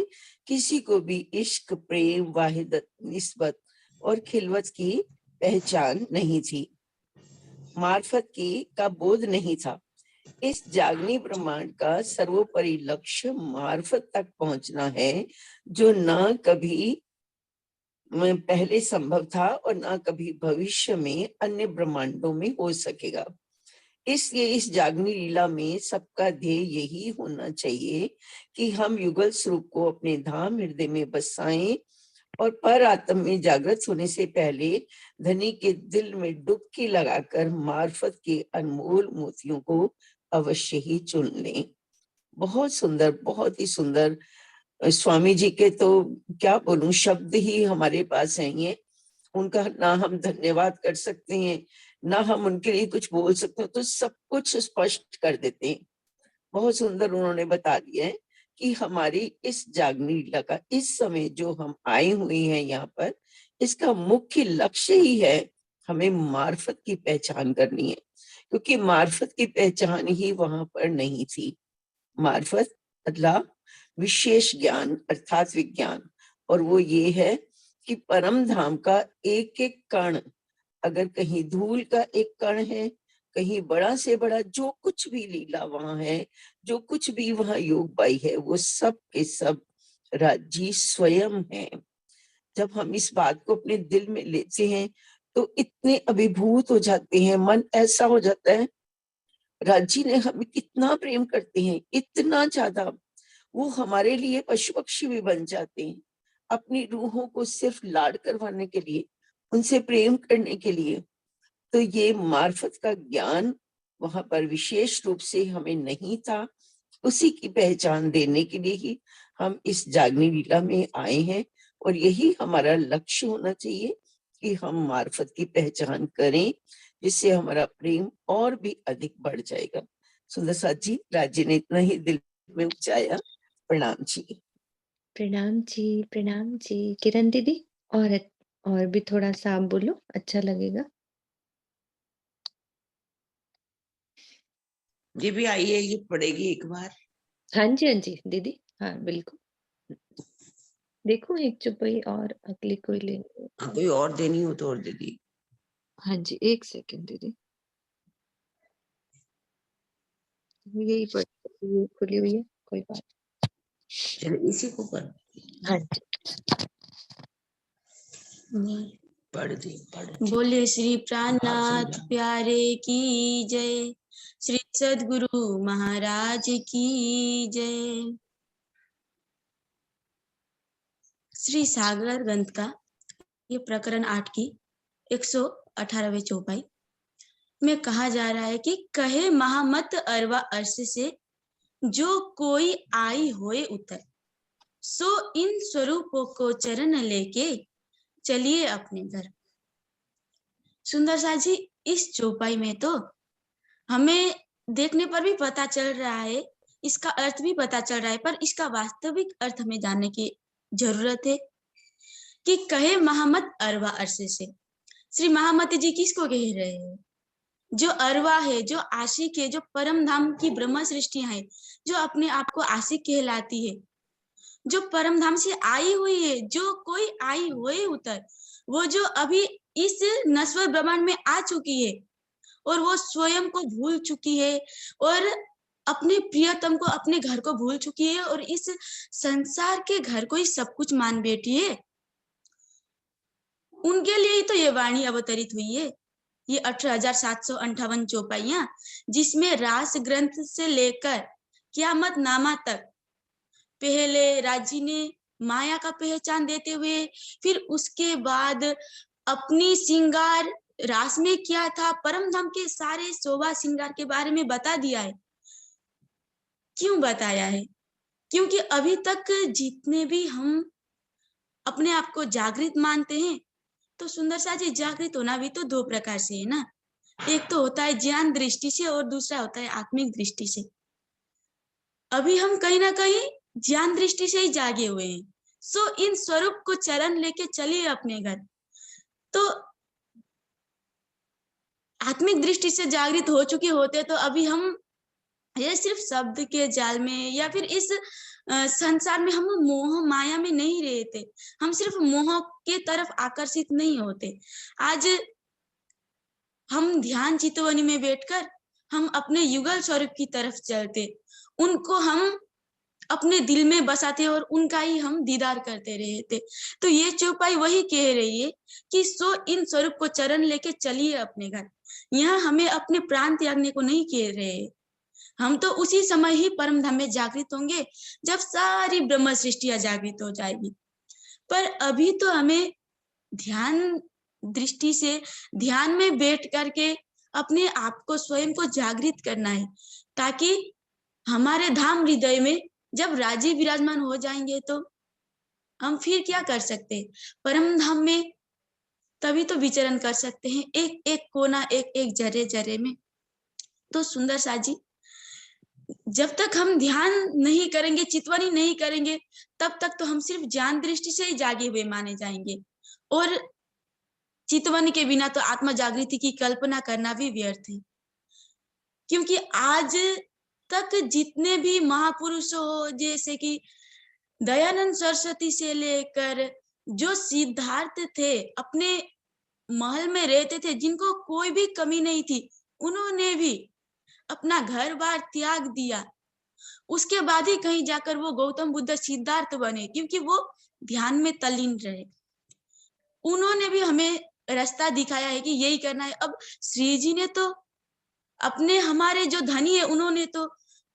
किसी को भी इश्क, प्रेम, वाहिदत, निस्बत और खिलवत की पहचान नहीं थी, मार्फत की का बोध नहीं था। इस जागनी ब्रह्मांड का सर्वोपरि लक्ष्य मार्फत तक पहुंचना है, जो न कभी पहले संभव था और न कभी भविष्य में अन्य ब्रह्मांडों में हो सकेगा। इसलिए इस जागनी लीला में सबका ध्येय यही होना चाहिए कि हम युगल स्वरूप को अपने धाम हृदय में बसाएं और पर आत्म में जागृत होने से पहले धनी के दिल में डुबकी लगाकर मार्फत के अनमोल मोतियों को अवश्य ही चुन लें। बहुत सुंदर, बहुत ही सुंदर। स्वामी जी के तो क्या बोलूं, शब्द ही हमारे पास नहीं है। उनका ना हम धन्यवाद कर सकते हैं, ना हम उनके लिए कुछ बोल सकते हैं, तो सब कुछ स्पष्ट कर देते हैं। बहुत सुंदर उन्होंने बता दिया है कि हमारी इस जागनी लीला का इस समय जो हम आए हुए हैं यहाँ पर, इसका मुख्य लक्ष्य ही है हमें मार्फत की पहचान करनी है, क्योंकि मार्फत की पहचान ही वहां पर नहीं थी। मार्फत मतलब विशेष ज्ञान अर्थात विज्ञान, और वो ये है कि परम धाम का एक एक कण, अगर कहीं धूल का एक कण है, कहीं बड़ा से बड़ा जो कुछ भी लीला वहां है, जो कुछ भी वहां योग बाई है, वो सब के सब राजी स्वयं है। जब हम इस बात को अपने दिल में लेते हैं तो इतने अभिभूत हो जाते हैं, मन ऐसा हो जाता है राजी ने हमें कितना प्रेम करते हैं, इतना ज्यादा वो हमारे लिए पशु पक्षी भी बन जाते हैं, अपनी रूहों को सिर्फ लाड करवाने के लिए, उनसे प्रेम करने के लिए। तो ये मार्फत का ज्ञान वहां पर विशेष रूप से हमें नहीं था, उसी की पहचान देने के लिए ही हम इस जागनी लीला में आए हैं, और यही हमारा लक्ष्य होना चाहिए कि हम मार्फत की पहचान करें, जिससे हमारा प्रेम और भी अधिक बढ़ जाएगा। सुंदर साथ जी, राज्य ने इतना ही दिल में उपजाया। प्रणाम जी। प्रणाम जी, प्रणाम जी। किरण दीदी, और भी थोड़ा सा आप बोलो, अच्छा लगेगा। ये भी आइए, ये पढ़ेगी एक बार। हाँ जी, हाँ जी दीदी, हाँ बिल्कुल। देखो एक चौपाई और अगली कोई ले। कोई और देनी हो तो और दे दी। हाँ जी, एक सेकंड दीदी, यही ये खुली हुई है, कोई बात। चलो इसी को कर। हाँ जी, पढ़ दी, पढ़। बोले श्री प्राणनाथ प्यारे की जय, श्री सद्गुरु महाराज की जय। श्री सागर ग्रंथ का ये प्रकरण 8 की 118वें चौपाई में कहा जा रहा है कि कहे महामत अरवा अर्श से जो कोई आई होए उतर, सो इन स्वरूपों को चरण लेके चलिए अपने घर। सुंदर सा जी, इस चौपाई में तो हमें देखने पर भी पता चल रहा है, इसका अर्थ भी पता चल रहा है, पर इसका वास्तविक अर्थ हमें जानने की जरूरत है कि कहे महामत अरवा अर्श से। श्री महामती जी किसको कह रहे हैं? जो अरवा है, जो आशिक है, जो परम धाम की ब्रह्म सृष्टियां है, जो अपने आप को आशिक कहलाती है, जो परम धाम से आई हुई है, जो कोई आई हुए उतर, वो जो अभी इस नश्वर ब्रह्मांड में आ चुकी है और वो स्वयं को भूल चुकी है और अपने प्रियतम को, अपने घर को भूल चुकी है और इस संसार के घर को ही सब कुछ मान बैठी है, उनके लिए ही तो ये वाणी अवतरित हुई है। ये 18,758 चौपाइयां, जिसमें रास ग्रंथ से लेकर कियामत नामा तक पहले राजी ने माया का पहचान देते हुए, फिर उसके बाद अपनी श्रृंगार रास में क्या था, परम धाम के सारे शोभा श्रृंगार के बारे में बता दिया है। क्यों बताया है? क्योंकि अभी तक जितने भी हम अपने आप को जागृत मानते हैं, तो सुंदर सा जी जागृत होना भी तो दो प्रकार से है ना। एक तो होता है ज्ञान दृष्टि से और दूसरा होता है आत्मिक दृष्टि से। अभी हम कहीं ना कहीं ज्ञान दृष्टि से ही जागे हुए हैं। सो इन स्वरूप को चरण लेके चलिए अपने घर। तो आत्मिक दृष्टि से जागृत हो चुके होते तो अभी हम ये सिर्फ शब्द के जाल में या फिर इस संसार में हम मोह माया में नहीं रहते, हम सिर्फ मोह के तरफ आकर्षित नहीं होते। आज हम ध्यान चितवनी में बैठकर हम अपने युगल स्वरूप की तरफ चलते, उनको हम अपने दिल में बसाते और उनका ही हम दीदार करते रहते। तो ये चौपाई वही कह रही है कि सो इन स्वरूप को चरण लेके चलिए अपने घर। यहाँ हमें अपने प्राण त्यागने को नहीं कह रहे, हम तो उसी समय ही परम धाम में जागृत होंगे जब सारी ब्रह्म सृष्टियां जागृत हो जाएगी। पर अभी तो हमें ध्यान दृष्टि से ध्यान में बैठ करके अपने आप को स्वयं को जागृत करना है, ताकि हमारे धाम हृदय में जब राजी विराजमान हो जाएंगे तो हम फिर क्या कर सकते हैं, परम धाम में तभी तो विचरण कर सकते हैं, एक एक कोना, एक एक जरे जरे में। तो सुंदर सा जी, जब तक हम ध्यान नहीं करेंगे, चितवनी नहीं करेंगे, तब तक तो हम सिर्फ ज्ञान दृष्टि से ही जागे हुए माने जाएंगे और चितवनी के बिना तो आत्मा जागृति की कल्पना करना भी व्यर्थ है। क्योंकि आज तक जितने भी महापुरुष हो, जैसे कि दयानंद सरस्वती से लेकर जो सिद्धार्थ थे, अपने महल में रहते थे, जिनको कोई भी कमी नहीं थी, उन्होंने भी अपना घर बार त्याग दिया। उसके बाद ही कहीं जाकर वो गौतम बुद्ध सिद्धार्थ बने, क्योंकि वो ध्यान में तल्लीन रहे। उन्होंने भी हमें रास्ता दिखाया है कि यही करना है। अब श्री जी ने तो अपने हमारे जो धनी है, उन्होंने तो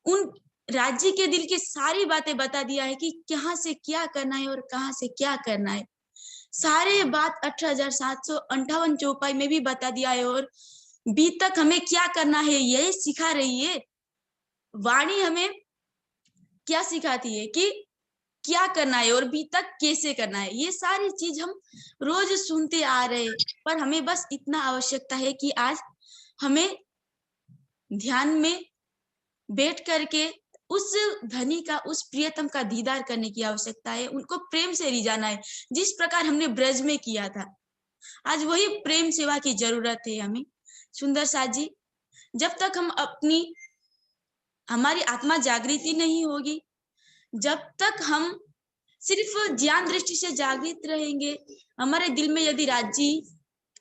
उन राज्य के दिल की सारी बातें बता दिया है कि कहाँ से क्या करना है और कहाँ से क्या करना है। सारे बात 18,758 चौपाई में भी बता दिया है और बी तक हमें क्या करना है ये सिखा रही है। वाणी हमें क्या सिखाती है कि क्या करना है और बी तक कैसे करना है। ये सारी चीज हम रोज सुनते आ रहे हैं, पर हमें बस इतना आवश्यकता है कि आज हमें ध्यान में बैठ करके उस धनी का, उस प्रियतम का दीदार करने की आवश्यकता है, उनको प्रेम से रिझाना है, जिस प्रकार हमने ब्रज में किया था। आज वही प्रेम सेवा की जरूरत है हमें। सुंदर सा जी, जब तक हम हमारी आत्मा जागृति नहीं होगी, जब तक हम सिर्फ ज्ञान दृष्टि से जागृत रहेंगे, हमारे दिल में यदि राज्य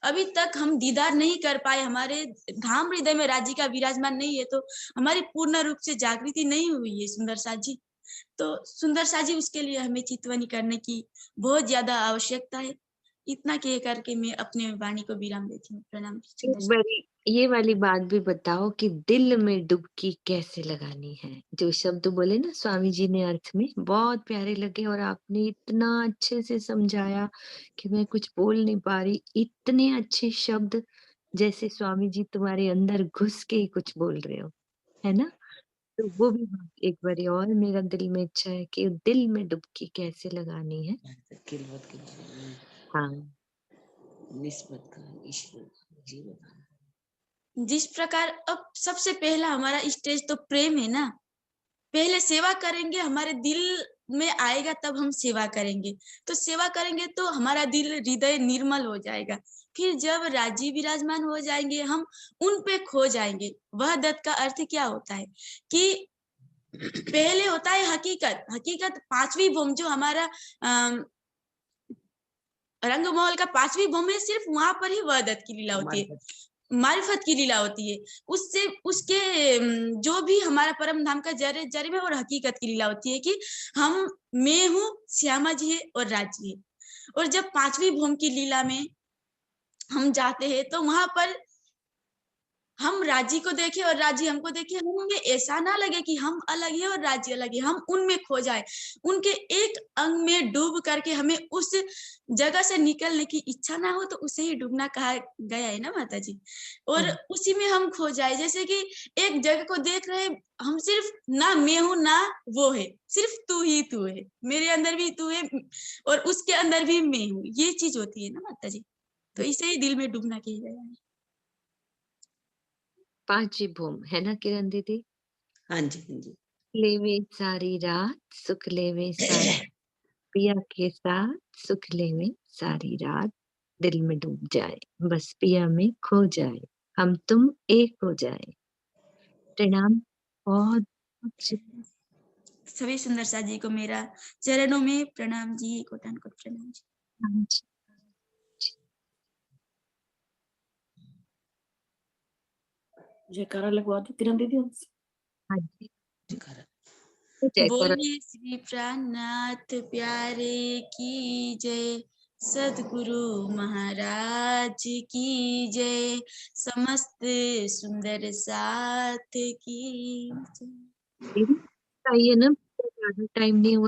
अभी तक हम दीदार नहीं कर पाए, हमारे धाम हृदय में राज्य का विराजमान नहीं है, तो हमारी पूर्ण रूप से जागृति नहीं हुई है सुंदर सा जी। तो सुंदर सा जी, उसके लिए हमें चितवनी करने की बहुत ज्यादा आवश्यकता है। इतना कह करके मैं अपने वाणी को विराम देती हूँ। प्रणाम। ये वाली बात भी बताओ कि दिल में डुबकी कैसे लगानी है। जो शब्द बोले ना स्वामी जी ने अर्थ में, बहुत प्यारे लगे और आपने इतना अच्छे से समझाया कि मैं कुछ बोल नहीं पा रही। इतने अच्छे शब्द जैसे स्वामी जी तुम्हारे अंदर घुस के ही कुछ बोल रहे हो, है ना? तो वो भी बात एक बारी और मेरा दिल में इच्छा है कि दिल में डुबकी कैसे लगानी है। खिलवत के बारे में, हाँ, निस्बत का, ईश्वर का, जीवन का। जिस प्रकार अब सबसे पहला हमारा स्टेज तो प्रेम है ना। पहले सेवा करेंगे, हमारे दिल में आएगा तब हम सेवा करेंगे। तो सेवा करेंगे तो हमारा दिल हृदय निर्मल हो जाएगा। फिर जब राजी विराजमान हो जाएंगे हम उन पे खो जाएंगे। वह दत्त का अर्थ क्या होता है कि पहले होता है हकीकत। हकीकत पांचवी भूम जो हमारा रंगमहल का पांचवी भूम है, सिर्फ वहां पर ही वह दत्त की लीला होती है, मारिफत की लीला होती है। उससे उसके जो भी हमारा परम धाम का जरे जरे में और हकीकत की लीला होती है कि हम मैं हूँ, श्यामा जी है और राजी है। और जब पांचवी भूम की लीला में हम जाते हैं तो वहां पर हम राजी को देखें और राजी हमको देखे, हमें ऐसा ना लगे कि हम अलग है और राजी अलग है, हम उनमें खो जाए, उनके एक अंग में डूब करके हमें उस जगह से निकलने की इच्छा ना हो, तो उसे ही डूबना कहा गया है ना माता जी। और उसी में हम खो जाए, जैसे कि एक जगह को देख रहे हम, सिर्फ ना मैं हूं ना वो है, सिर्फ तू ही तू है, मेरे अंदर भी तू है और उसके अंदर भी मैं हूँ, ये चीज होती है ना माता जी। तो इसे ही दिल में डूबना कहा गया है। पांचवी भूम है ना किरण दीदी? हाँ जी, हाँ जी। लेवे सारी रात सुख लेवे सारी, पिया के साथ सुख लेवे सारी रात, दिल में डूब जाए बस पिया में खो जाए, हम तुम एक हो जाए। प्रणाम। बहुत सभी सुंदर सा जी को मेरा चरणों में प्रणाम जी, कोटान कोट प्रणाम जी। जयकारा लगवा दो किरण दीदी। हाँ जी, बोलिए श्री प्राणनाथ प्यारे की जय, सदगुरु महाराज की जय, समस्त सुंदर साथ की जय। चाहिए ना, ज्यादा टाइम नहीं हुआ